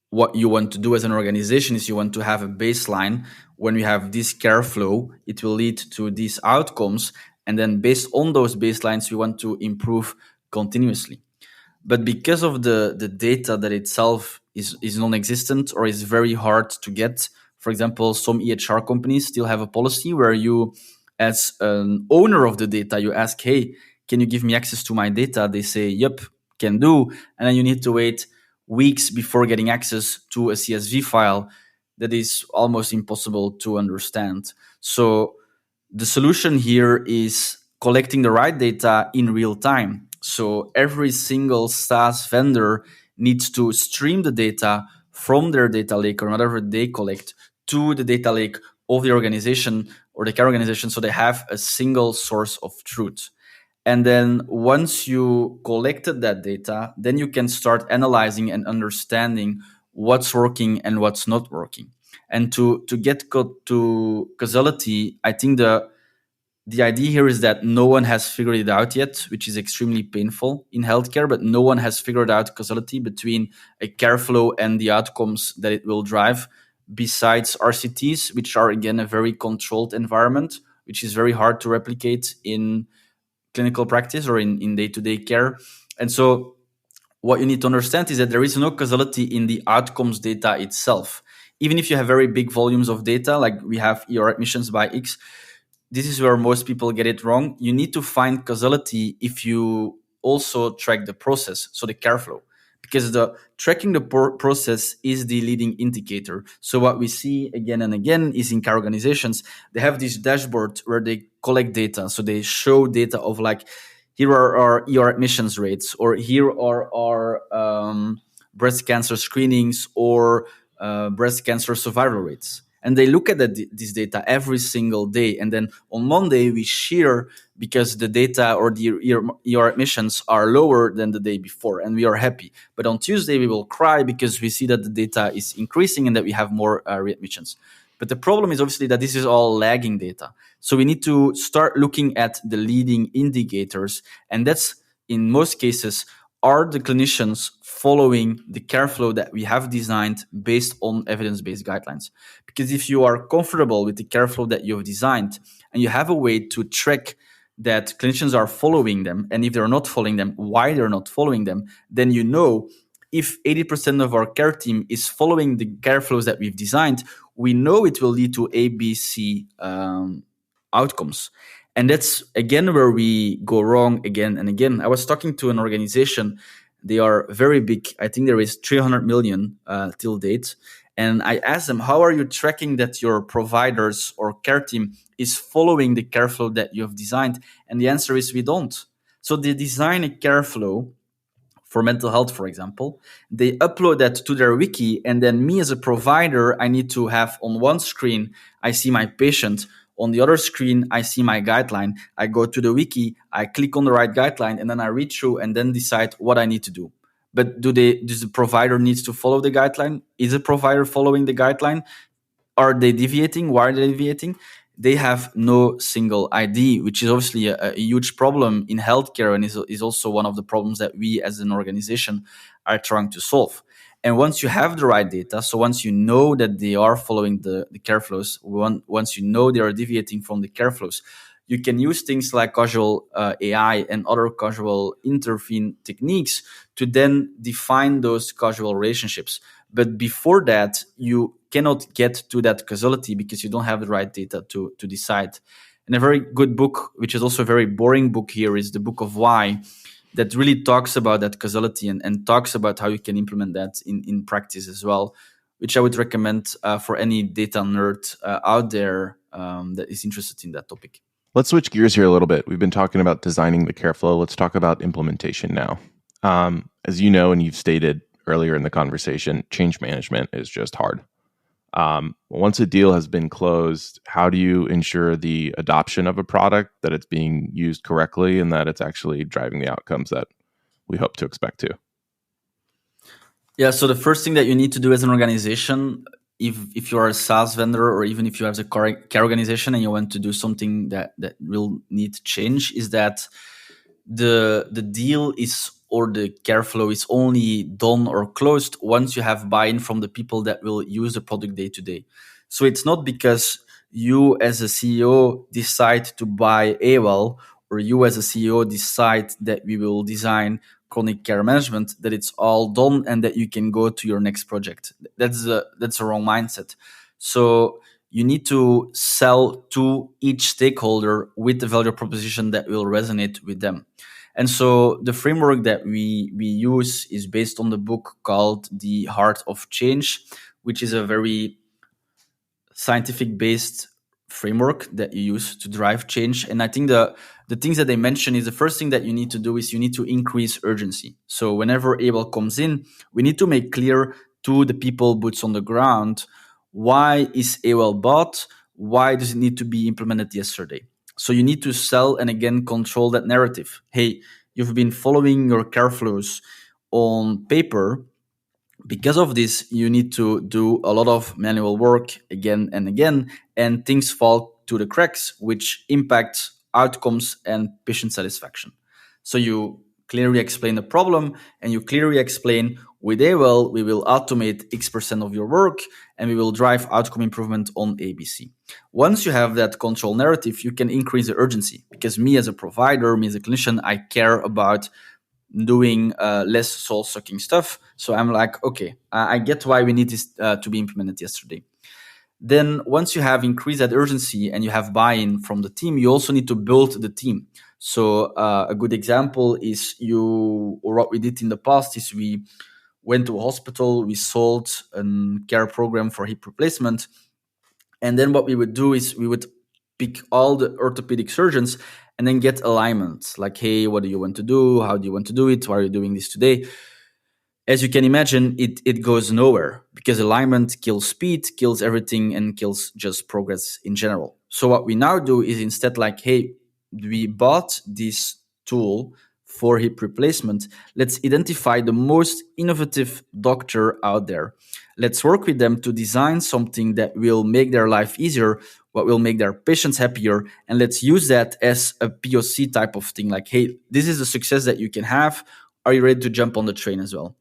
what you want to do as an organization is you want to have a baseline. When we have this care flow, it will lead to these outcomes. And then based on those baselines, we want to improve continuously. But because of the data that itself is non-existent or is very hard to get, for example, some EHR companies still have a policy where you, as an owner of the data, you ask, hey, can you give me access to my data? They say, yep, can do. And then you need to wait weeks before getting access to a CSV file that is almost impossible to understand. So the solution here is collecting the right data in real time. So every single SaaS vendor needs to stream the data from their data lake or whatever they collect to the data lake of the organization or the care organization, so they have a single source of truth. And then once you collected that data, then you can start analyzing and understanding what's working and what's not working. And to get to causality, I think the idea here is that no one has figured it out yet, which is extremely painful in healthcare, but no one has figured out causality between a care flow and the outcomes that it will drive, besides RCTs, which are, again, a very controlled environment, which is very hard to replicate in clinical practice or in day-to-day care. And so what you need to understand is that there is no causality in the outcomes data itself. Even if you have very big volumes of data, like we have ER admissions by X, this is where most people get it wrong. You need to find causality if you also track the process, so the care flow, because the tracking the process is the leading indicator. So what we see again and again is in care organizations, they have this dashboard where they collect data. So they show data of like, here are our ER admissions rates, or here are our breast cancer screenings, or breast cancer survival rates. And they look at this data every single day. And then on Monday, we share because the data or the ER admissions are lower than the day before, and we are happy. But on Tuesday, we will cry because we see that the data is increasing and that we have more readmissions. But the problem is obviously that this is all lagging data. So we need to start looking at the leading indicators. And that's, in most cases, are the clinicians following the care flow that we have designed based on evidence-based guidelines? Because if you are comfortable with the care flow that you've designed and you have a way to track that clinicians are following them, and if they're not following them, why they're not following them, then you know if 80% of our care team is following the care flows that we've designed, we know it will lead to ABC outcomes. And that's, again, where we go wrong again and again. I was talking to an organization. They are very big. I think there is 300 million till date. And I asked them, how are you tracking that your providers or care team is following the care flow that you have designed? And the answer is we don't. So they design a care flow for mental health, for example. They upload that to their wiki. And then me as a provider, I need to have on one screen, I see my patient. On the other screen, I see my guideline. I go to the wiki, I click on the right guideline, and then I read through and then decide what I need to do. But does the provider needs to follow the guideline? Is the provider following the guideline? Are they deviating? Why are they deviating? They have no single ID, which is obviously a huge problem in healthcare, and is also one of the problems that we as an organization are trying to solve. And once you have the right data, so once you know that they are following the care flows, once you know they are deviating from the care flows, you can use things like causal AI and other causal intervene techniques to then define those causal relationships. But before that, you cannot get to that causality because you don't have the right data to decide. And a very good book, which is also a very boring book here, is the Book of Why, that really talks about that causality and talks about how you can implement that in practice as well, which I would recommend for any data nerd out there that is interested in that topic. Let's switch gears here a little bit. We've been talking about designing the care flow. Let's talk about implementation now. As you know, and you've stated earlier in the conversation, change management is just hard. Once a deal has been closed, how do you ensure the adoption of a product, that it's being used correctly, and that it's actually driving the outcomes that we hope to expect to? Yeah, so the first thing that you need to do as an organization, if you are a SaaS vendor or even if you have a care organization and you want to do something that will need change, is that the deal is, or the care flow is only done or closed once you have buy-in from the people that will use the product day to day. So it's not because you as a CEO decide to buy Awell, or you as a CEO decide that we will design chronic care management, that it's all done and that you can go to your next project. That's a wrong mindset. So you need to sell to each stakeholder with the value proposition that will resonate with them. And so the framework that we use is based on the book called The Heart of Change, which is a very scientific-based framework that you use to drive change. And I think the things that they mention is, the first thing that you need to do is you need to increase urgency. So whenever Awell comes in, we need to make clear to the people boots on the ground, why is Awell bought? Why does it need to be implemented yesterday? So you need to sell and again control that narrative. Hey, you've been following your care flows on paper. Because of this, you need to do a lot of manual work again and again, and things fall to the cracks, which impacts outcomes and patient satisfaction. So you clearly explain the problem, and you clearly explain, with Awell, we will automate X% of your work, and we will drive outcome improvement on ABC. Once you have that control narrative, you can increase the urgency, because me as a provider, me as a clinician, I care about doing less soul-sucking stuff. So I'm like, okay, I get why we need this to be implemented yesterday. Then once you have increased that urgency and you have buy-in from the team, you also need to build the team. So a good example is or what we did in the past is we went to a hospital, we sold a care program for hip replacement. And then what we would do is we would pick all the orthopedic surgeons and then get alignment. Like, hey, what do you want to do? How do you want to do it? Why are you doing this today? As you can imagine, it goes nowhere, because alignment kills speed, kills everything, and kills just progress in general. So what we now do is instead like, hey, we bought this tool for hip replacement. Let's identify the most innovative doctor out there. Let's work with them to design something that will make their life easier, what will make their patients happier. And let's use that as a POC type of thing. Like, hey, this is a success that you can have. Are you ready to jump on the train as well?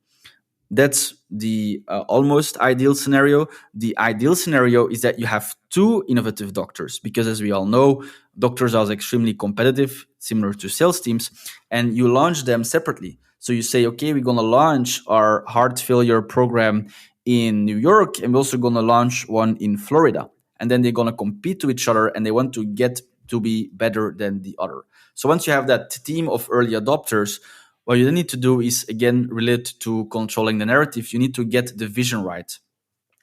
That's the almost ideal scenario. The ideal scenario is that you have two innovative doctors, because as we all know, doctors are extremely competitive, similar to sales teams, and you launch them separately. So you say, okay, we're going to launch our heart failure program in New York, and we're also going to launch one in Florida. And then they're going to compete to each other, and they want to get to be better than the other. So once you have that team of early adopters, what you then need to do is, again, relate to controlling the narrative. You need to get the vision right.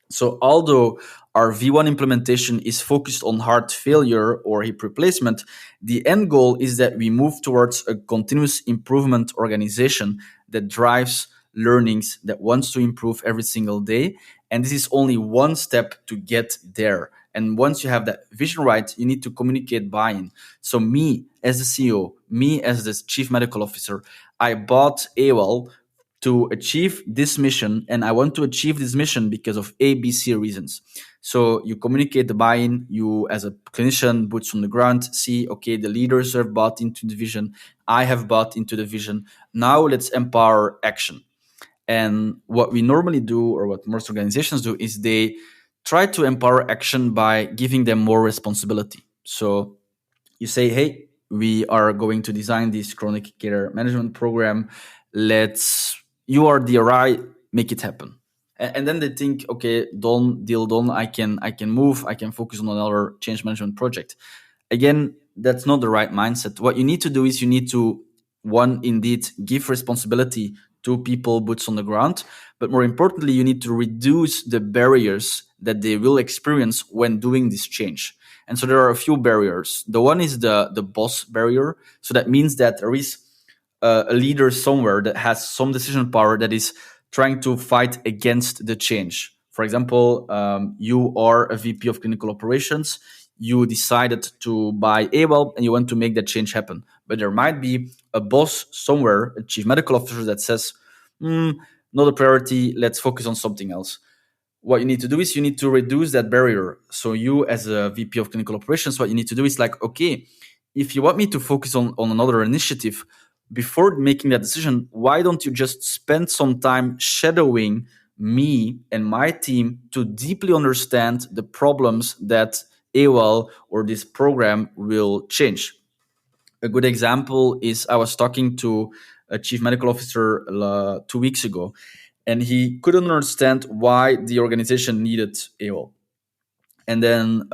So although our V1 implementation is focused on heart failure or hip replacement, the end goal is that we move towards a continuous improvement organization that drives learnings, that wants to improve every single day. And this is only one step to get there. And once you have that vision right, you need to communicate buy-in. So me as the CEO, me as the chief medical officer, I bought Awell to achieve this mission, and I want to achieve this mission because of ABC reasons. So you communicate the buy-in. You, as a clinician, boots on the ground, see, okay, the leaders have bought into the vision. I have bought into the vision. Now let's empower action. And what we normally do, or what most organizations do, is they try to empower action by giving them more responsibility. So you say, hey, we are going to design this chronic care management program. You are the RI, make it happen. And then they think, okay, deal done. I can move. I can focus on another change management project. Again, that's not the right mindset. What you need to do is you need to, one, indeed give responsibility to people, boots on the ground. But more importantly, you need to reduce the barriers that they will experience when doing this change. And so there are a few barriers. The one is the boss barrier. So that means that there is a leader somewhere that has some decision power that is trying to fight against the change. For example, you are a VP of clinical operations. You decided to buy Awell and you want to make that change happen. But there might be a boss somewhere, a chief medical officer, that says, not a priority, let's focus on something else. What you need to do is you need to reduce that barrier. So you, as a VP of clinical operations, what you need to do is like, okay, if you want me to focus on another initiative, before making that decision, why don't you just spend some time shadowing me and my team to deeply understand the problems that Awell or this program will change? A good example is I was talking to a chief medical officer 2 weeks ago, and he couldn't understand why the organization needed Awell. And then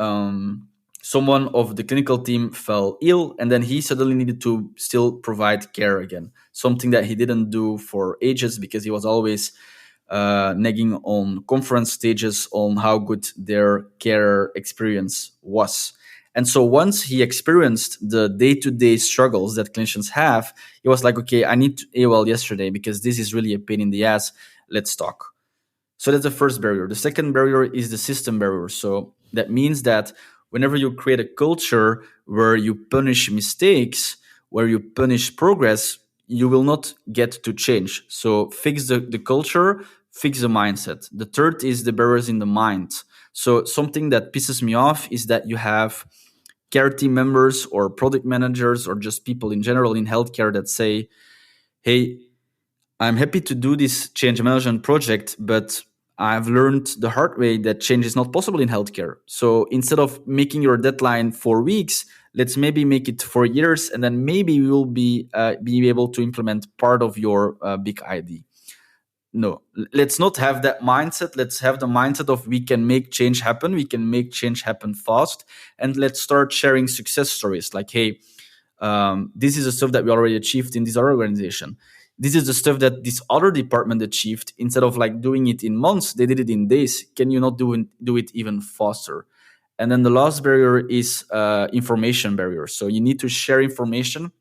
someone of the clinical team fell ill, and then he suddenly needed to still provide care again, something that he didn't do for ages because he was always nagging on conference stages on how good their care experience was. And so once he experienced the day-to-day struggles that clinicians have, he was like, okay, I need Awell yesterday because this is really a pain in the ass. Let's talk. So that's the first barrier. The second barrier is the system barrier. So that means that whenever you create a culture where you punish mistakes, where you punish progress, you will not get to change. So fix the culture, fix the mindset. The third is the barriers in the mind. So something that pisses me off is that you have care team members or product managers or just people in general in healthcare that say, hey, I'm happy to do this change management project, but I've learned the hard way that change is not possible in healthcare. So instead of making your deadline 4 weeks, let's maybe make it 4 years, and then maybe we will be able to implement part of your big idea. No, let's not have that mindset. Let's have the mindset of we can make change happen. We can make change happen fast. And let's start sharing success stories like, hey, this is the stuff that we already achieved in this other organization. This is the stuff that this other department achieved. Instead of like doing it in months, they did it in days. Can you not do it even faster? And then the last barrier is information barrier. So you need to share information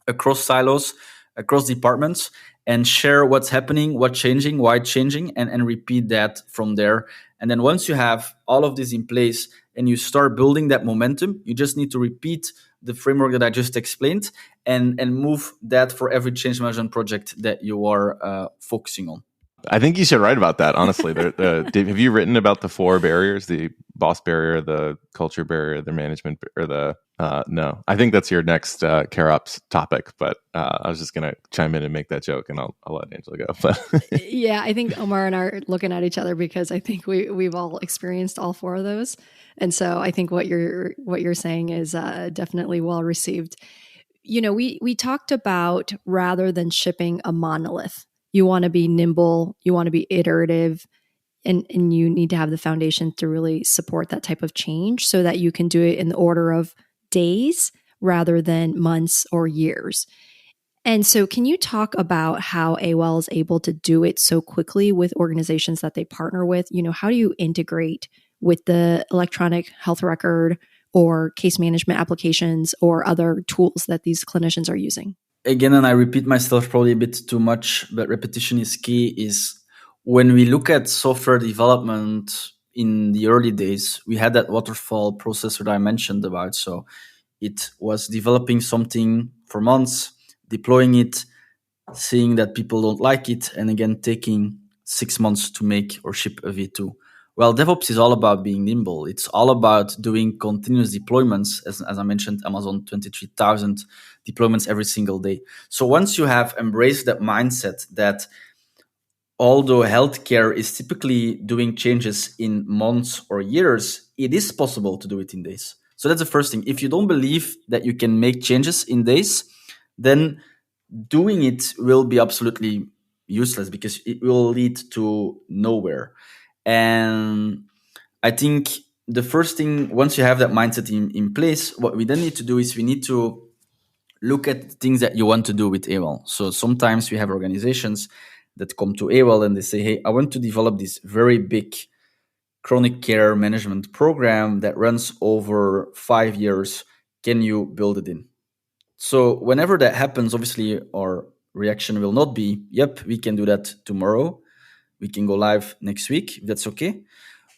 across silos, across departments, and share what's happening, what's changing, why it's changing, and repeat that from there. And then once you have all of this in place and you start building that momentum, you just need to repeat the framework that I just explained and move that for every change management project that you are focusing on. I think you should write about that, honestly. Have you written about the 4 barriers, the boss barrier, the culture barrier, the management, or the... no, I think that's your next CareOps topic, but I was just going to chime in and make that joke, and I'll let Angela go. But yeah, I think Omar and I are looking at each other because I think we've all experienced all 4 of those. And so I think what you're saying is definitely well received. You know, we talked about rather than shipping a monolith, you want to be nimble, you want to be iterative, and you need to have the foundation to really support that type of change so that you can do it in the order of days rather than months or years. And so can you talk about how Awell is able to do it so quickly with organizations that they partner with? You know, how do you integrate with the electronic health record or case management applications or other tools that these clinicians are using? Again, and I repeat myself probably a bit too much, but repetition is key, is when we look at software development in the early days, we had that waterfall process that I mentioned about. So it was developing something for months, deploying it, seeing that people don't like it, and again, taking 6 months to make or ship a V2. Well, DevOps is all about being nimble. It's all about doing continuous deployments. As I mentioned, Amazon, 23,000 deployments every single day. So once you have embraced that mindset that although healthcare is typically doing changes in months or years, it is possible to do it in days. So that's the first thing. If you don't believe that you can make changes in days, then doing it will be absolutely useless because it will lead to nowhere. And I think the first thing, once you have that mindset in place, what we then need to do is we need to look at things that you want to do with Awell. So sometimes we have organizations that come to Awell and they say, hey, I want to develop this very big chronic care management program that runs over 5 years. Can you build it in? So whenever that happens, obviously our reaction will not be, yep, we can do that tomorrow. We can go live next week, if that's okay.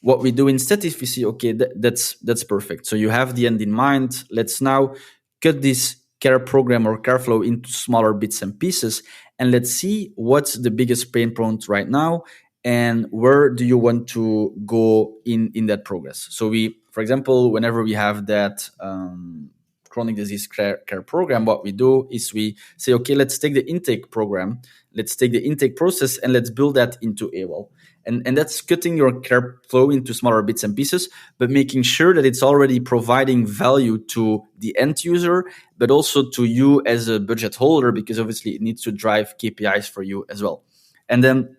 What we do instead is we see, okay, that's perfect. So you have the end in mind. Let's now cut this care program or care flow into smaller bits and pieces, and let's see what's the biggest pain point right now and where do you want to go in that progress. So we, for example, whenever we have that chronic disease care program, what we do is we say, okay, let's take the intake program, let's take the intake process, and let's build that into Awell. And that's cutting your care flow into smaller bits and pieces, but making sure that it's already providing value to the end user, but also to you as a budget holder, because obviously it needs to drive KPIs for you as well. And then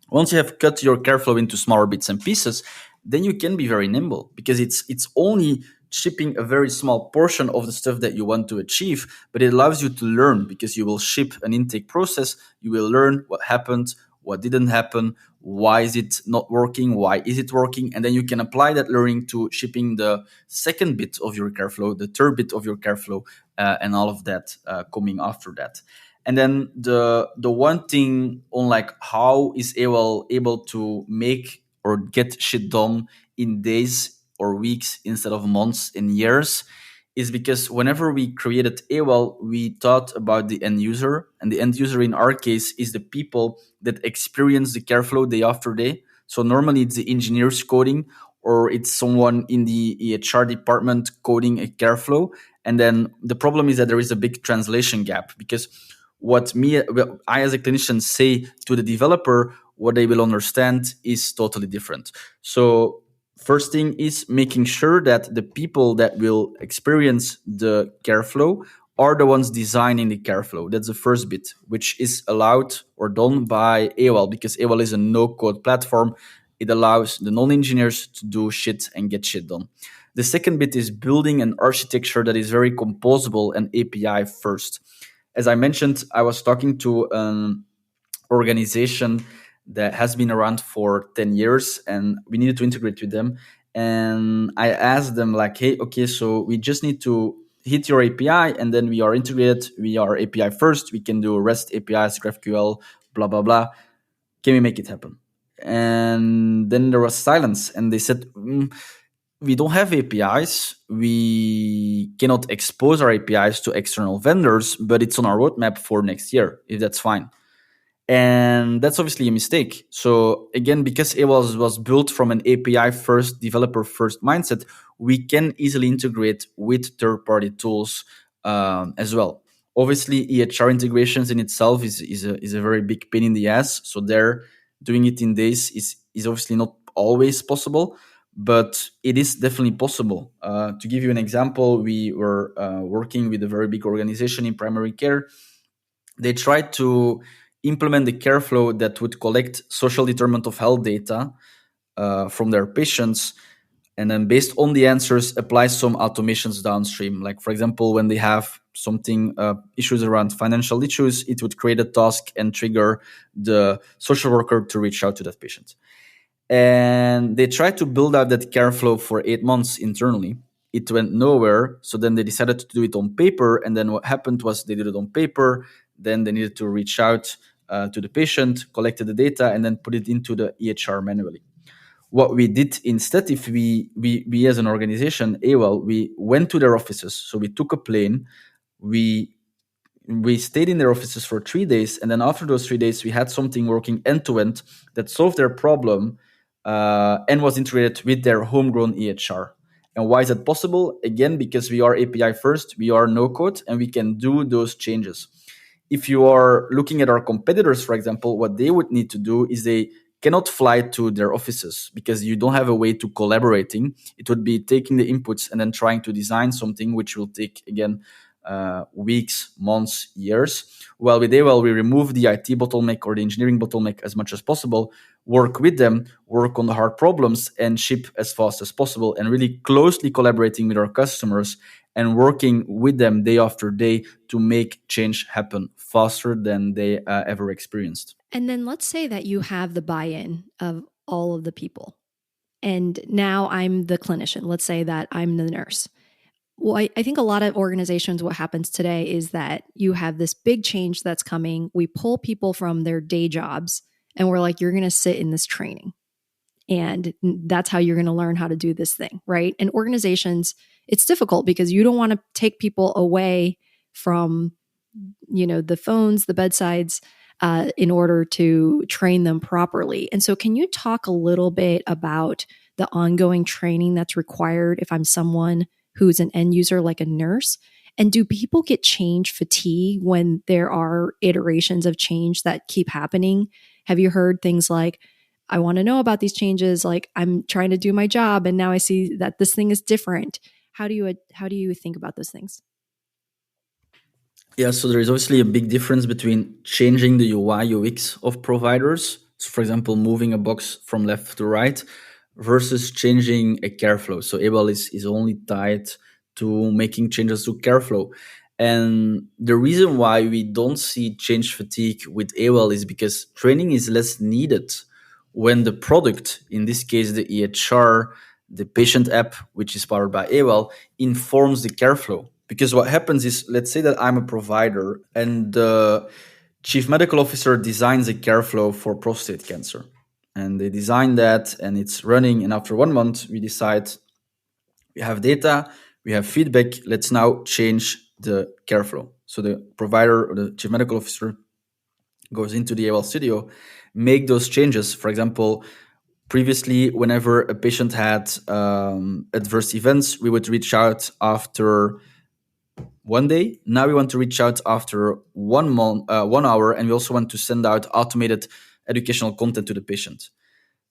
once you have cut your care flow into smaller bits and pieces, then you can be very nimble because it's only shipping a very small portion of the stuff that you want to achieve, but it allows you to learn because you will ship an intake process. You will learn what happened, what didn't happen, why is it not working, why is it working, and then you can apply that learning to shipping the second bit of your care flow, the third bit of your care flow, and all of that coming after that. And then the one thing on like how is Awell able to make or get shit done in days or weeks instead of months and years is because whenever we created Awell, we thought about the end user. And the end user in our case is the people that experience the care flow day after day. So normally it's the engineers coding or it's someone in the EHR department coding a care flow. And then the problem is that there is a big translation gap because what I as a clinician say to the developer, what they will understand is totally different. So first thing is making sure that the people that will experience the care flow are the ones designing the care flow. That's the first bit, which is allowed or done by Awell because Awell is a no-code platform. It allows the non-engineers to do shit and get shit done. The second bit is building an architecture that is very composable and API first. As I mentioned, I was talking to an organization that has been around for 10 years and we needed to integrate with them. And I asked them like, hey, okay, so we just need to hit your API and then we are integrated. We are API first. We can do REST APIs, GraphQL, blah, blah, blah. Can we make it happen? And then there was silence and they said, we don't have APIs. We cannot expose our APIs to external vendors, but it's on our roadmap for next year, if that's fine. And that's obviously a mistake. So again, because Awell was built from an API first, developer first mindset, we can easily integrate with third-party tools as well. Obviously, EHR integrations in itself is a very big pain in the ass. So there, doing it in days is obviously not always possible, but it is definitely possible. To give you an example, we were working with a very big organization in primary care. They tried to implement the care flow that would collect social determinant of health data from their patients, and then based on the answers, apply some automations downstream. Like, for example, when they have something, issues around financial issues, it would create a task and trigger the social worker to reach out to that patient. And they tried to build out that care flow for 8 months internally. It went nowhere. So then they decided to do it on paper. And then what happened was they did it on paper. Then they needed to reach out to the patient, collected the data, and then put it into the EHR manually. What we did instead, if we as an organization, Awell, we went to their offices. So we took a plane, we stayed in their offices for 3 days, and then after those 3 days, we had something working end-to-end that solved their problem and was integrated with their homegrown EHR. And why is that possible? Again, because we are API first, we are no-code, and we can do those changes. if you are looking at our competitors, for example, what they would need to do is they cannot fly to their offices because you don't have a way to collaborating. It would be taking the inputs and then trying to design something which will take, again, weeks, months, years. While with Awell, we remove the IT bottleneck or the engineering bottleneck as much as possible, work with them, work on the hard problems, and ship as fast as possible, and really closely collaborating with our customers and working with them day after day to make change happen faster than they ever experienced. And then let's say that you have the buy-in of all of the people. And now I'm the clinician. Let's say that I'm the nurse. Well, I think a lot of organizations, what happens today is that you have this big change that's coming. We pull people from their day jobs and we're like, you're going to sit in this training. And that's how you're going to learn how to do this thing, right? And organizations, it's difficult because you don't want to take people away from, the phones, the bedsides, in order to train them properly. And so can you talk a little bit about the ongoing training that's required if I'm someone who's an end user like a nurse? And do people get change fatigue when there are iterations of change that keep happening? Have you heard things like, I want to know about these changes, like I'm trying to do my job and now I see that this thing is different. How do you think about those things? Yeah, so there is obviously a big difference between changing the UI UX of providers. So for example, moving a box from left to right versus changing a care flow. So Awell is only tied to making changes to care flow. And the reason why we don't see change fatigue with Awell is because training is less needed when the product, in this case, the EHR, the patient app, which is powered by Awell, informs the care flow. Because what happens is, let's say that I'm a provider and the chief medical officer designs a care flow for prostate cancer. And they design that and it's running. And after 1 month, we decide we have data, we have feedback. Let's now change the care flow. So the provider or the chief medical officer goes into the Awell studio, make those changes. For example, previously, whenever a patient had adverse events, we would reach out after 1 day. Now we want to reach out after 1 hour, and we also want to send out automated educational content to the patient.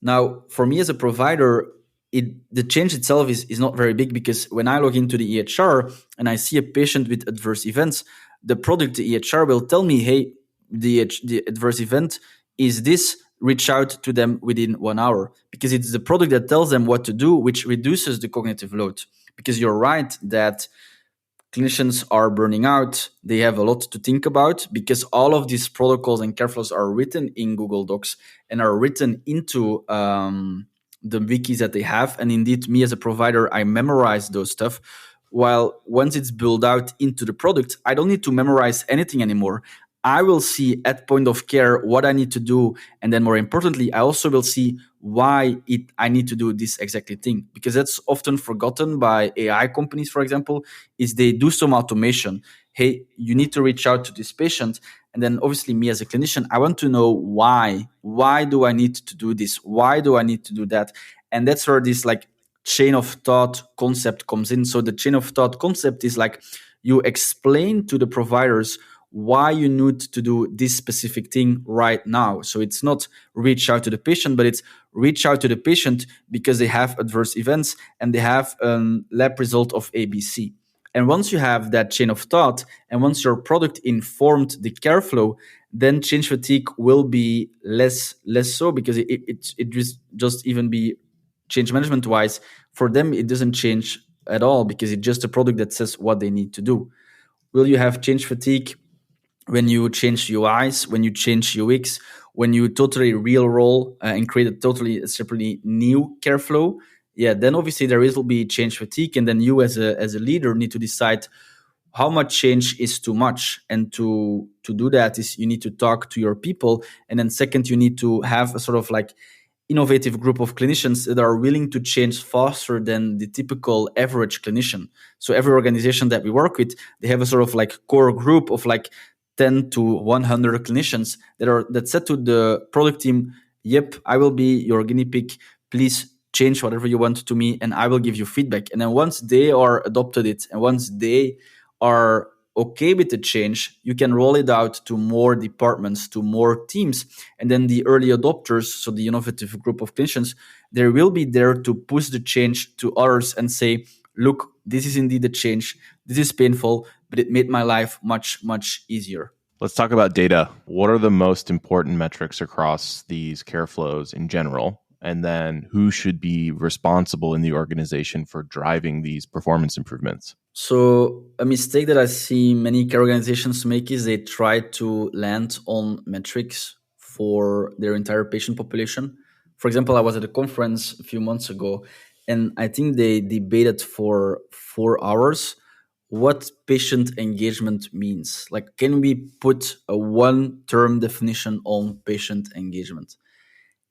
Now, for me as a provider, the change itself is not very big because when I log into the EHR and I see a patient with adverse events, the product, the EHR, will tell me, hey, the adverse event is this, reach out to them within 1 hour, because it's the product that tells them what to do, which reduces the cognitive load. Because you're right that clinicians are burning out. They have a lot to think about because all of these protocols and care flows are written in Google Docs and are written into the wikis that they have. And indeed, me as a provider, I memorize those stuff. While once it's built out into the product, I don't need to memorize anything anymore. I will see at point of care what I need to do. And then more importantly, I also will see why I need to do this exactly thing. Because that's often forgotten by AI companies, for example, is they do some automation. Hey, you need to reach out to this patient. And then obviously me as a clinician, I want to know why. Why do I need to do this? Why do I need to do that? And that's where this chain of thought concept comes in. So the chain of thought concept is you explain to the providers why you need to do this specific thing right now. So it's not reach out to the patient, but it's reach out to the patient because they have adverse events and they have a lab result of ABC. And once you have that chain of thought and once your product informed the care flow, then change fatigue will be less so, because it just even be change management wise. For them, it doesn't change at all because it's just a product that says what they need to do. Will you have change fatigue when you change UIs, when you change UX, when you totally re-roll and create a totally separately new care flow? Yeah, then obviously there will be change fatigue, and then you as a leader need to decide how much change is too much. And to do that is you need to talk to your people, and then second, you need to have a sort of innovative group of clinicians that are willing to change faster than the typical average clinician. So every organization that we work with, they have a sort of core group of 10 to 100 clinicians that said to the product team, yep, I will be your guinea pig. Please change whatever you want to me and I will give you feedback. And then once they are adopted it and once they are okay with the change, you can roll it out to more departments, to more teams. And then the early adopters, so the innovative group of clinicians, they will be there to push the change to others and say, look, this is indeed a change. This is painful, but it made my life much, much easier. Let's talk about data. What are the most important metrics across these care flows in general? And then who should be responsible in the organization for driving these performance improvements? So a mistake that I see many care organizations make is they try to land on metrics for their entire patient population. For example, I was at a conference a few months ago, and I think they debated for 4 hours what patient engagement means. Like, can we put a one-term definition on patient engagement?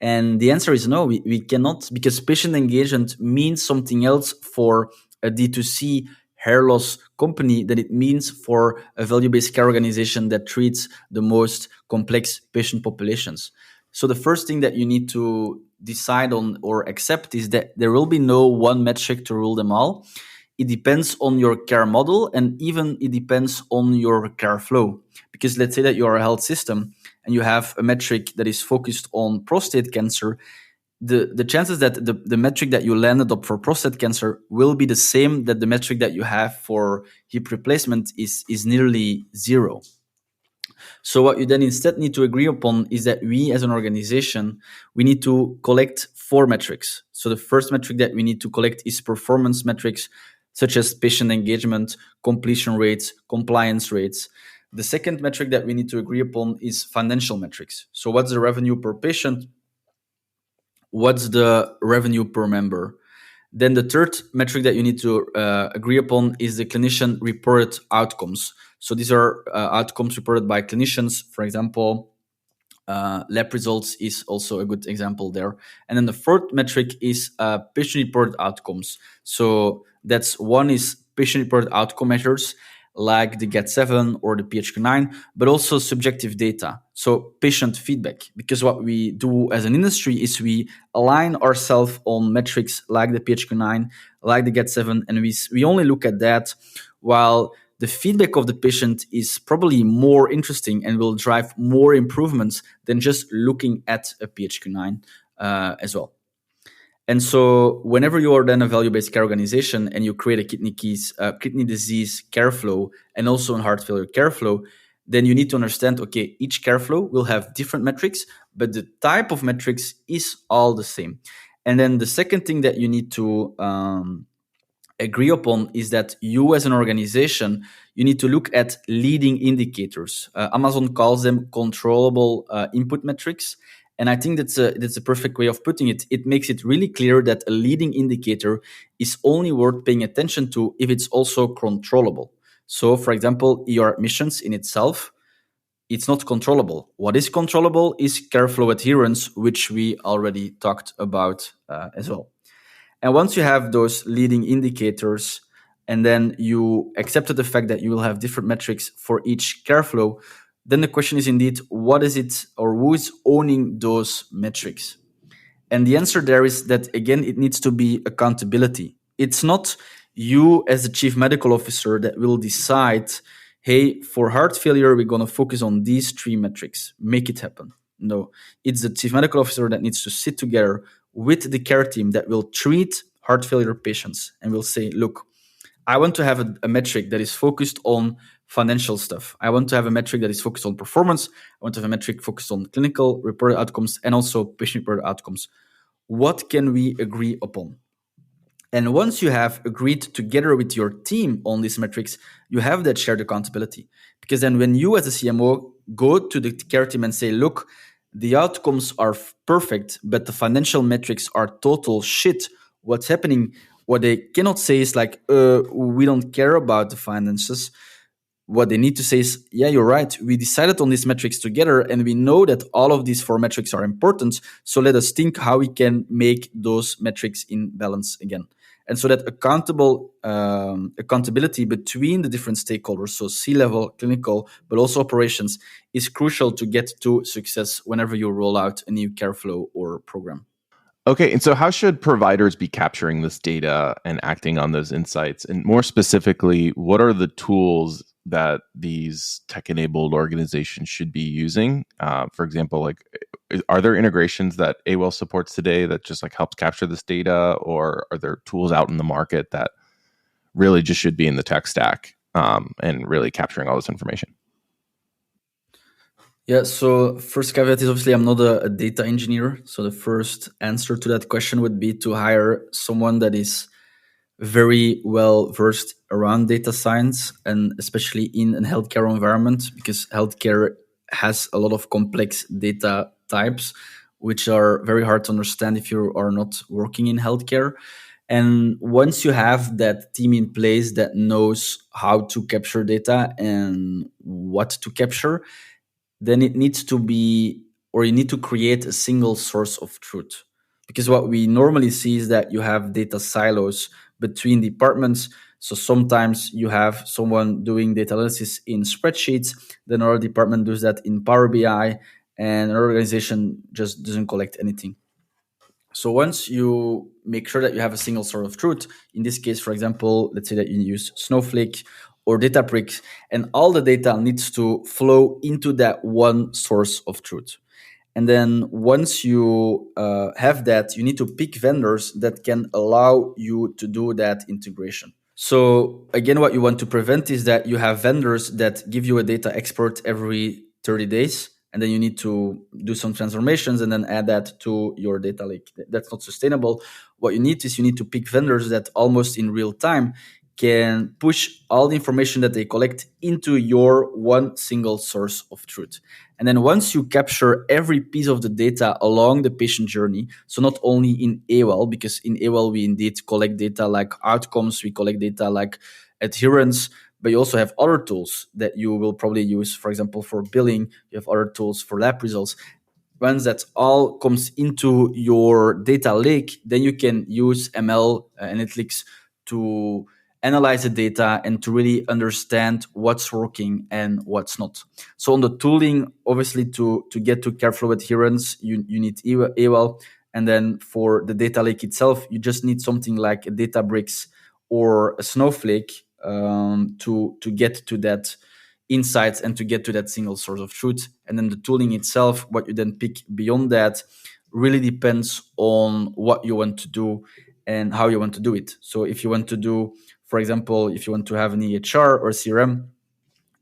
And the answer is no, we cannot, because patient engagement means something else for a D2C hair loss company than it means for a value-based care organization that treats the most complex patient populations. So the first thing that you need to decide on or accept is that there will be no one metric to rule them all. It depends on your care model, and even it depends on your care flow. Because let's say that you are a health system and you have a metric that is focused on prostate cancer, the chances that the metric that you landed up for prostate cancer will be the same that the metric that you have for hip replacement is nearly zero. So what you then instead need to agree upon is that we as an organization, we need to collect 4 metrics. So the first metric that we need to collect is performance metrics, such as patient engagement, completion rates, compliance rates. The second metric that we need to agree upon is financial metrics. So what's the revenue per patient? What's the revenue per member? Then the third metric that you need to agree upon is the clinician reported outcomes. So these are outcomes reported by clinicians. For example, lab results is also a good example there. And then the fourth metric is patient-reported outcomes. So that's one is patient-reported outcome measures like the GAT7 or the PHQ-9, but also subjective data. So patient feedback, because what we do as an industry is we align ourselves on metrics like the PHQ-9, like the GAT7, and we only look at that, while the feedback of the patient is probably more interesting and will drive more improvements than just looking at a PHQ-9 as well. And so whenever you are then a value-based care organization and you create a kidney disease care flow and also a heart failure care flow, then you need to understand, okay, each care flow will have different metrics, but the type of metrics is all the same. And then the second thing that you need to agree upon is that you as an organization, you need to look at leading indicators. Amazon calls them controllable input metrics. And I think that's a perfect way of putting it. It makes it really clear that a leading indicator is only worth paying attention to if it's also controllable. So, for example, ER admissions in itself, it's not controllable. What is controllable is care flow adherence, which we already talked about as well. And once you have those leading indicators, and then you accepted the fact that you will have different metrics for each care flow, then the question is indeed, what is it or who is owning those metrics? And the answer there is that, again, it needs to be accountability. It's not you as the chief medical officer that will decide, hey, for heart failure, we're going to focus on these 3 metrics. Make it happen. No, it's the chief medical officer that needs to sit together with the care team that will treat heart failure patients and will say, look, I want to have a metric that is focused on financial stuff. I want to have a metric that is focused on performance. I want to have a metric focused on clinical reported outcomes and also patient reported outcomes. What can we agree upon? And once you have agreed together with your team on these metrics, you have that shared accountability. Because then when you as a CMO go to the care team and say, look, the outcomes are perfect, but the financial metrics are total shit. What's happening? What they cannot say is like, we don't care about the finances. What they need to say is, yeah, you're right. We decided on these metrics together, and we know that all of these 4 metrics are important. So let us think how we can make those metrics in balance again. And so that accountability between the different stakeholders, so C-level, clinical, but also operations, is crucial to get to success whenever you roll out a new care flow or program. Okay, and so how should providers be capturing this data and acting on those insights? And more specifically, what are the tools that these tech-enabled organizations should be using? For example, like, are there integrations that Awell supports today that just like helps capture this data, or are there tools out in the market that really just should be in the tech stack and really capturing all this information? Yeah, so first caveat is obviously I'm not a data engineer. So the first answer to that question would be to hire someone that is very well versed around data science, and especially in a healthcare environment, because healthcare has a lot of complex data types, which are very hard to understand if you are not working in healthcare. And once you have that team in place that knows how to capture data and what to capture, then it needs to be, or you need to create a single source of truth. Because what we normally see is that you have data silos between departments. So sometimes you have someone doing data analysis in spreadsheets, then another department does that in Power BI, and an organization just doesn't collect anything. So once you make sure that you have a single source of truth, in this case, for example, let's say that you use Snowflake or Databricks, and all the data needs to flow into that one source of truth. And then once you have that, you need to pick vendors that can allow you to do that integration. So again, what you want to prevent is that you have vendors that give you a data export every 30 days, and then you need to do some transformations and then add that to your data lake. That's not sustainable. What you need is you need to pick vendors that almost in real time can push all the information that they collect into your one single source of truth. And then once you capture every piece of the data along the patient journey, so not only in Awell, because in Awell we indeed collect data like outcomes, we collect data like adherence, but you also have other tools that you will probably use, for example, for billing, you have other tools for lab results. Once that all comes into your data lake, then you can use ML analytics to analyze the data and to really understand what's working and what's not. So on the tooling, obviously to get to Careflow adherence, you need Awell. And then for the data lake itself, you just need something like a Databricks or a Snowflake to get to that insights and to get to that single source of truth. And then the tooling itself, what you then pick beyond that, really depends on what you want to do and how you want to do it. So if you want to do, for example, if you want to have an EHR or CRM,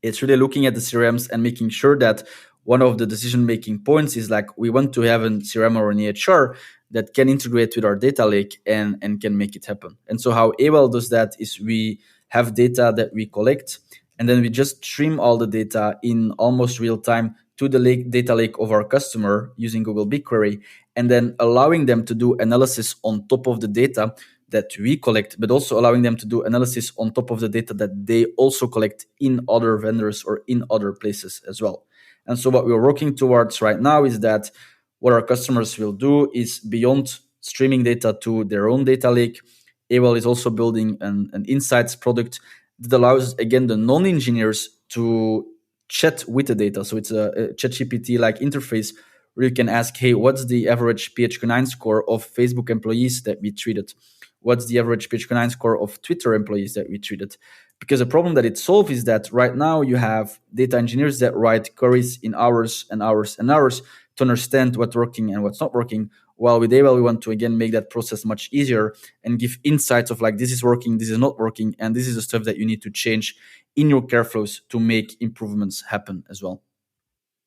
it's really looking at the CRMs and making sure that one of the decision-making points is like, we want to have a CRM or an EHR that can integrate with our data lake and can make it happen. And so how Awell does that is we have data that we collect, and then we just stream all the data in almost real time to the data lake of our customer using Google BigQuery, and then allowing them to do analysis on top of the data that we collect, but also allowing them to do analysis on top of the data that they also collect in other vendors or in other places as well. And so what we're working towards right now is that what our customers will do is, beyond streaming data to their own data lake, Awell is also building an insights product that allows, again, the non-engineers to chat with the data. So it's a ChatGPT-like interface where you can ask, hey, what's the average PHQ-9 score of Facebook employees that we treated? What's the average PHQ-9 score of Twitter employees that we treated? Because the problem that it solves is that right now you have data engineers that write queries in hours and hours and hours to understand what's working and what's not working. While with Awell, we want to, again, make that process much easier and give insights of like, this is working, this is not working, and this is the stuff that you need to change in your care flows to make improvements happen as well.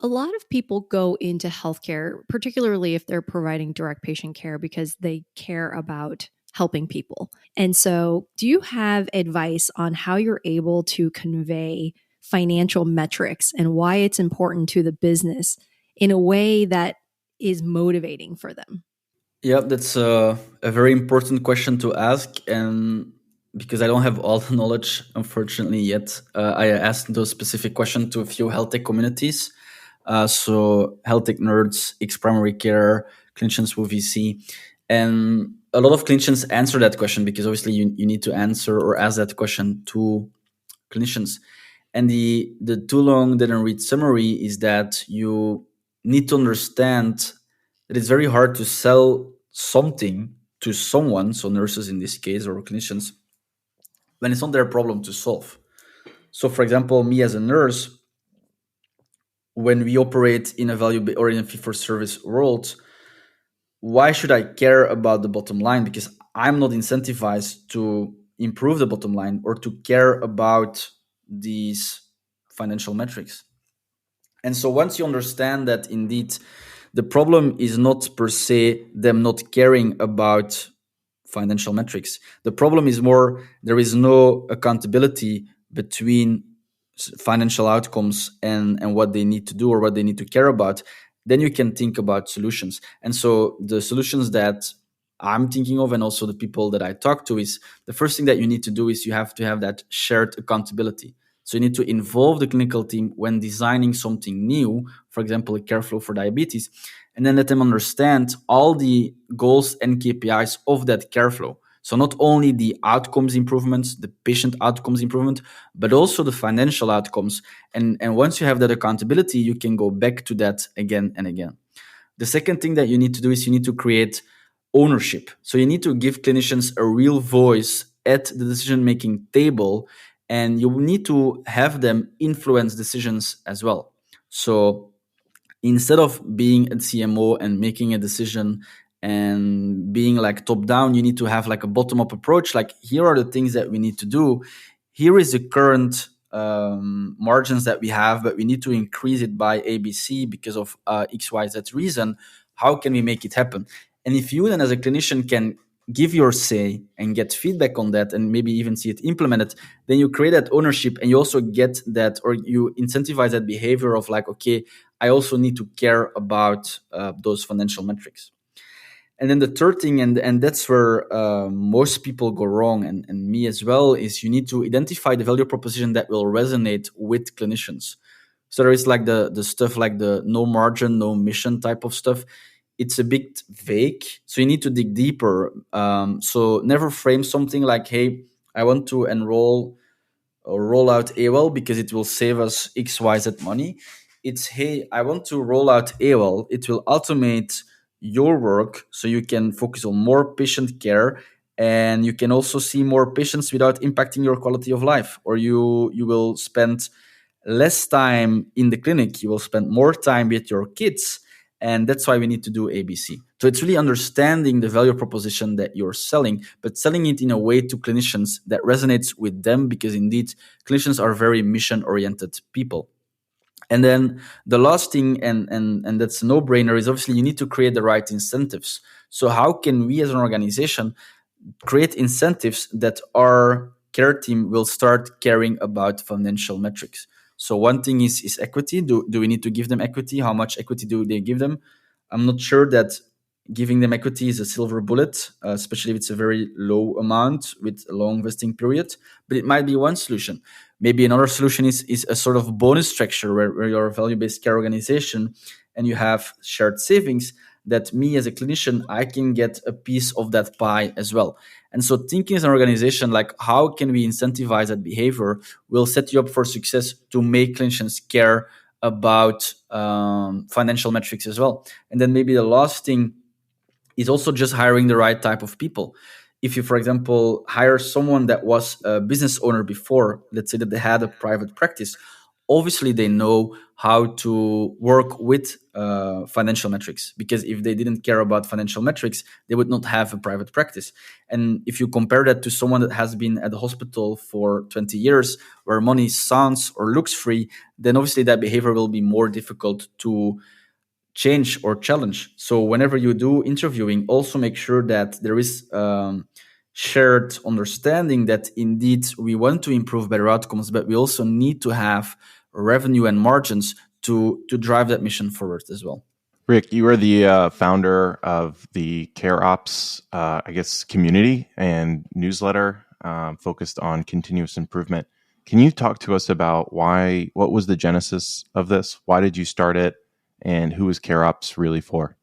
A lot of people go into healthcare, particularly if they're providing direct patient care, because they care about helping people. And so do you have advice on how you're able to convey financial metrics and why it's important to the business in a way that is motivating for them? Yeah, that's a very important question to ask. And because I don't have all the knowledge, unfortunately, yet, I asked those specific questions to a few health tech communities. So health tech nerds, X primary care, clinicians with VC. And a lot of clinicians answer that question because obviously you need to answer or ask that question to clinicians. And the too long didn't read summary is that you need to understand that it's very hard to sell something to someone, so nurses in this case or clinicians, when it's not their problem to solve. So, for example, me as a nurse, when we operate in a value or in a fee for service world, why should I care about the bottom line? Because I'm not incentivized to improve the bottom line or to care about these financial metrics. And so once you understand that indeed the problem is not per se them not caring about financial metrics, the problem is more there is no accountability between financial outcomes and what they need to do or what they need to care about, then you can think about solutions. And so the solutions that I'm thinking of, and also the people that I talk to, is the first thing that you need to do is you have to have that shared accountability. So you need to involve the clinical team when designing something new, for example, a care flow for diabetes, and then let them understand all the goals and KPIs of that care flow. So not only the outcomes improvements, the patient outcomes improvement, but also the financial outcomes. And once you have that accountability, you can go back to that again and again. The second thing that you need to do is you need to create ownership. So you need to give clinicians a real voice at the decision-making table, and you need to have them influence decisions as well. So instead of being a CMO and making a decision and being like top down, you need to have like a bottom up approach. Like, here are the things that we need to do. Here is the current margins that we have, but we need to increase it by ABC because of XYZ reason. How can we make it happen? And if you then as a clinician can give your say and get feedback on that and maybe even see it implemented, then you create that ownership and you also get that, or you incentivize that behavior of like, okay, I also need to care about those financial metrics. And then the third thing, and that's where most people go wrong, and me as well, is you need to identify the value proposition that will resonate with clinicians. So there is like the stuff like the no margin, no mission type of stuff. It's a bit vague. So you need to dig deeper. So never frame something like, hey, I want to enroll or roll out Awell because it will save us XYZ money. It's, hey, I want to roll out Awell. It will automate your work so you can focus on more patient care, and you can also see more patients without impacting your quality of life. Or you will spend less time in the clinic. You will spend more time with your kids. And that's why we need to do ABC. So it's really understanding the value proposition that you're selling, but selling it in a way to clinicians that resonates with them, because indeed clinicians are very mission-oriented people. And then the last thing, and that's a no-brainer, is obviously you need to create the right incentives. So how can we as an organization create incentives that our care team will start caring about financial metrics? So one thing is equity. Do we need to give them equity? How much equity do they give them? I'm not sure that giving them equity is a silver bullet, especially if it's a very low amount with a long vesting period. But it might be one solution. Maybe another solution is a sort of bonus structure where you're a value-based care organization and you have shared savings that me as a clinician, I can get a piece of that pie as well. And so thinking as an organization, like how can we incentivize that behavior, will set you up for success to make clinicians care about financial metrics as well. And then maybe the last thing is also just hiring the right type of people. If you, for example, hire someone that was a business owner before, let's say that they had a private practice, obviously they know how to work with financial metrics, because if they didn't care about financial metrics, they would not have a private practice. And if you compare that to someone that has been at the hospital for 20 years, where money sounds or looks free, then obviously that behavior will be more difficult to change or challenge. So whenever you do interviewing, also make sure that there is shared understanding that indeed we want to improve better outcomes, but we also need to have revenue and margins to drive that mission forward as well. Rik, you are the founder of the CareOps, community and newsletter focused on continuous improvement. Can you talk to us about what was the genesis of this? Why did you start it? And who is CareOps really for?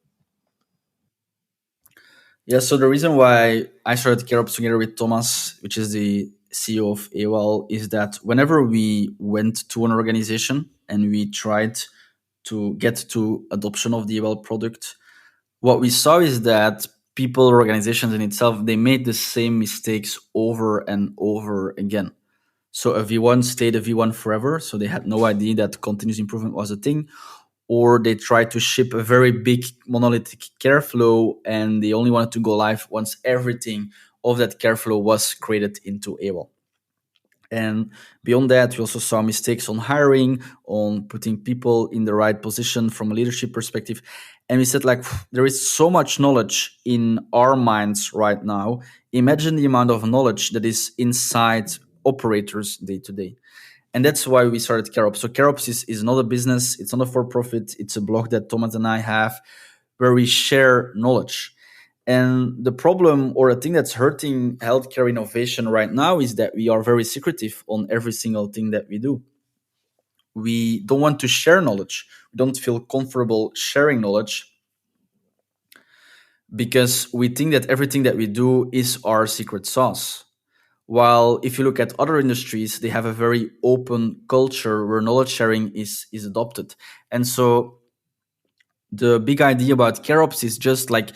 Yeah, so the reason why I started CareOps together with Thomas, which is the CEO of Awell, is that whenever we went to an organization and we tried to get to adoption of the Awell product, what we saw is that people or organizations in itself, they made the same mistakes over and over again. So a V1 stayed a V1 forever. So they had no idea that continuous improvement was a thing. Or they tried to ship a very big monolithic care flow and they only wanted to go live once everything of that care flow was created into Awell. And beyond that, we also saw mistakes on hiring, on putting people in the right position from a leadership perspective. And we said, like, there is so much knowledge in our minds right now. Imagine the amount of knowledge that is inside operators day to day. And that's why we started CareOps. So CareOps is not a business. It's not a for-profit. It's a blog that Thomas and I have where we share knowledge. And the problem or a thing that's hurting healthcare innovation right now is that we are very secretive on every single thing that we do. We don't want to share knowledge. We don't feel comfortable sharing knowledge because we think that everything that we do is our secret sauce. While if you look at other industries, they have a very open culture where knowledge sharing is adopted. And so the big idea about CareOps is just like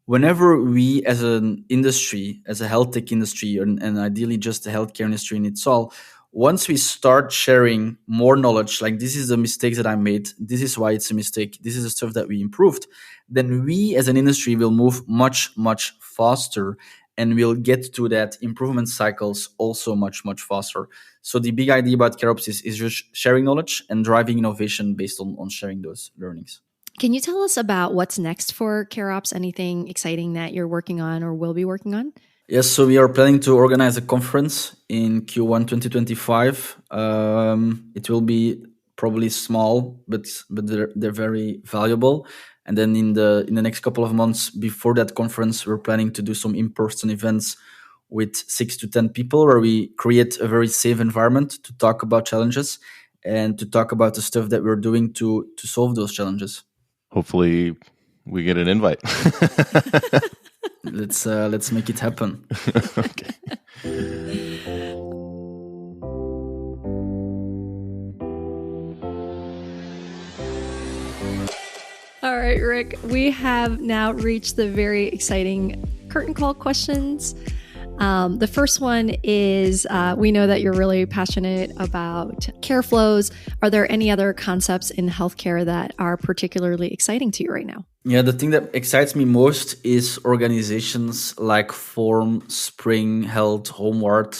whenever we as an industry, as a health tech industry, and ideally just the healthcare industry in itself, once we start sharing more knowledge, like this is the mistakes that I made, this is why it's a mistake, this is the stuff that we improved, then we as an industry will move much, much faster and we'll get to that improvement cycles also much, much faster. So the big idea about CareOps is just sharing knowledge and driving innovation based on sharing those learnings. Can you tell us about what's next for CareOps? Anything exciting that you're working on or will be working on? Yes, so we are planning to organize a conference in Q1 2025. It will be probably small, but they're very valuable. And then in the next couple of months before that conference, we're planning to do some in-person events with 6 to 10 people where we create a very safe environment to talk about challenges and to talk about the stuff that we're doing to solve those challenges. Hopefully we get an invite. Let's make it happen. Okay. All right, Rik, we have now reached the very exciting curtain call questions. The first one is, we know that you're really passionate about care flows. Are there any other concepts in healthcare that are particularly exciting to you right now? Yeah, the thing that excites me most is organizations like Form, Spring, Health, Homeward.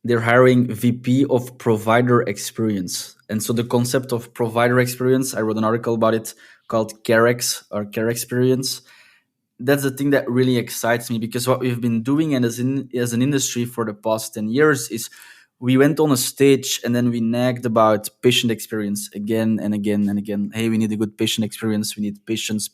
They're hiring VP of Provider Experience. And so the concept of provider experience, I wrote an article about it called CareX or Care Experience. That's the thing that really excites me because what we've been doing and as an industry for the past 10 years is we went on a stage and then we nagged about patient experience again and again and again. Hey, we need a good patient experience. We need patients.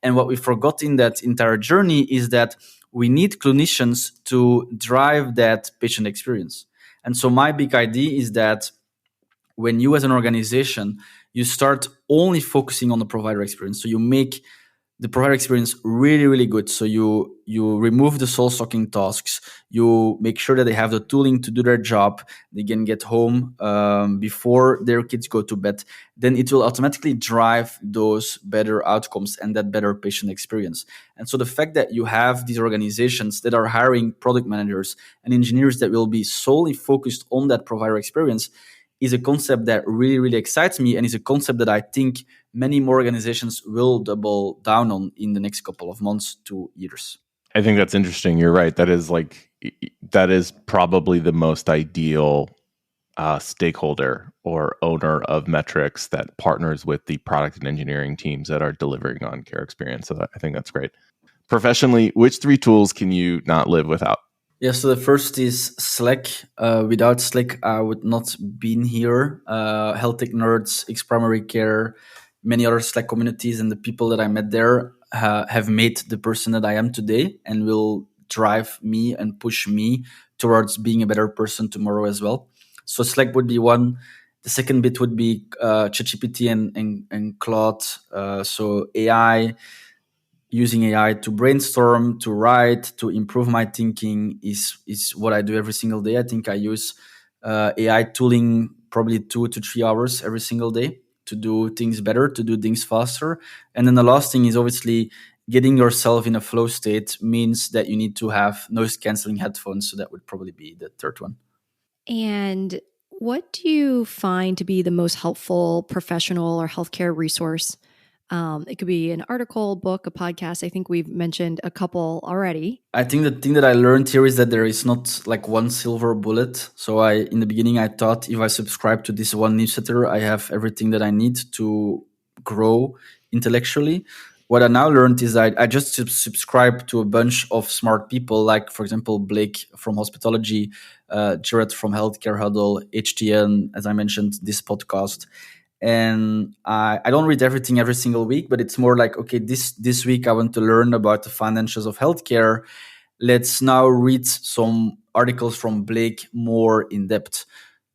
And what we forgot in that entire journey is that we need clinicians to drive that patient experience. And so my big idea is that when you as an organization, you start only focusing on the provider experience. So you make the provider experience really, really good. So you remove the soul-sucking tasks. You make sure that they have the tooling to do their job. They can get home before their kids go to bed. Then it will automatically drive those better outcomes and that better patient experience. And so the fact that you have these organizations that are hiring product managers and engineers that will be solely focused on that provider experience is a concept that really, really excites me and is a concept that I think many more organizations will double down on in the next couple of months to years. I think that's interesting. You're right. That is probably the most ideal stakeholder or owner of metrics that partners with the product and engineering teams that are delivering on care experience. So I think that's great. Professionally, which 3 tools can you not live without? Yeah, so the first is Slack. Without Slack, I would not been here. Health Tech Nerds, X Primary Care, many other Slack communities, and the people that I met there have made the person that I am today and will drive me and push me towards being a better person tomorrow as well. So Slack would be one. The second bit would be ChatGPT and Claude. So AI. Using AI to brainstorm, to write, to improve my thinking is what I do every single day. I think I use AI tooling probably 2 to 3 hours every single day to do things better, to do things faster. And then the last thing is obviously getting yourself in a flow state means that you need to have noise canceling headphones. So that would probably be the third one. And what do you find to be the most helpful professional or healthcare resource? It could be an article, book, a podcast. I think we've mentioned a couple already. I think the thing that I learned here is that there is not like one silver bullet. So in the beginning, I thought if I subscribe to this one newsletter, I have everything that I need to grow intellectually. What I now learned is I just subscribe to a bunch of smart people, like, for example, Blake from Hospitality, Jared from Healthcare Huddle, HTN, as I mentioned, this podcast. And I don't read everything every single week, but it's more like, okay, this week I want to learn about the financials of healthcare. Let's now read some articles from Blake more in depth.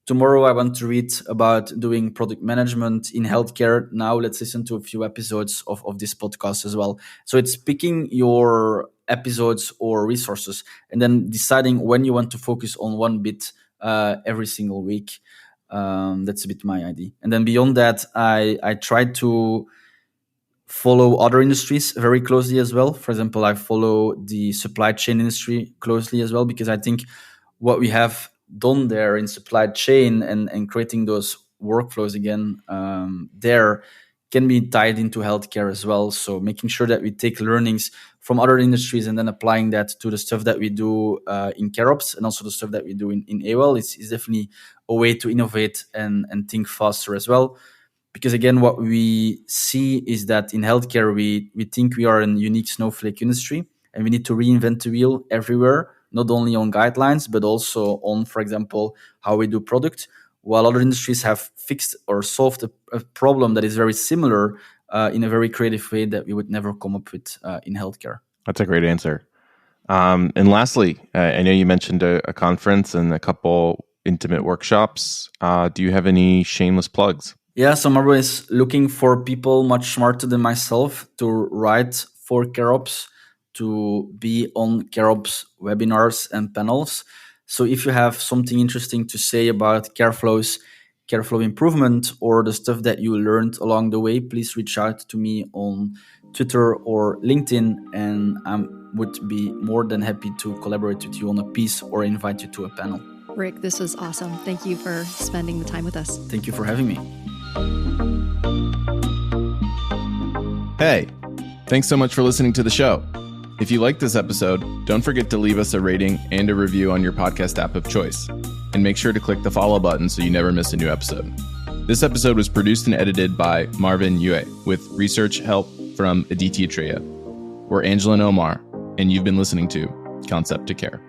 Tomorrow I want to read about doing product management in healthcare. Now let's listen to a few episodes of this podcast as well. So it's picking your episodes or resources and then deciding when you want to focus on one bit every single week. That's a bit my idea. And then beyond that, I try to follow other industries very closely as well. For example, I follow the supply chain industry closely as well, because I think what we have done there in supply chain and creating those workflows again there can be tied into healthcare as well. So making sure that we take learnings from other industries and then applying that to the stuff that we do in CareOps and also the stuff that we do in Awell is definitely a way to innovate and think faster as well. Because again, what we see is that in healthcare, we think we are a unique snowflake industry and we need to reinvent the wheel everywhere, not only on guidelines, but also on, for example, how we do product, while other industries have fixed or solved a problem that is very similar in a very creative way that we would never come up with in healthcare. That's a great answer. And lastly, I know you mentioned a conference and a couple intimate workshops. Do you have any shameless plugs? Yeah, so I'm always looking for people much smarter than myself to write for CareOps, to be on CareOps webinars and panels. So if you have something interesting to say about care flows, care flow improvement, or the stuff that you learned along the way, please reach out to me on Twitter or LinkedIn, and I would be more than happy to collaborate with you on a piece or invite you to a panel. Rick, this was awesome. Thank you for spending the time with us. Thank you for having me. Hey, thanks so much for listening to the show. If you liked this episode, don't forget to leave us a rating and a review on your podcast app of choice. And make sure to click the follow button so you never miss a new episode. This episode was produced and edited by Marvin Yue with research help from Aditya Treya. We're Angela and Omar, and you've been listening to Concept to Care.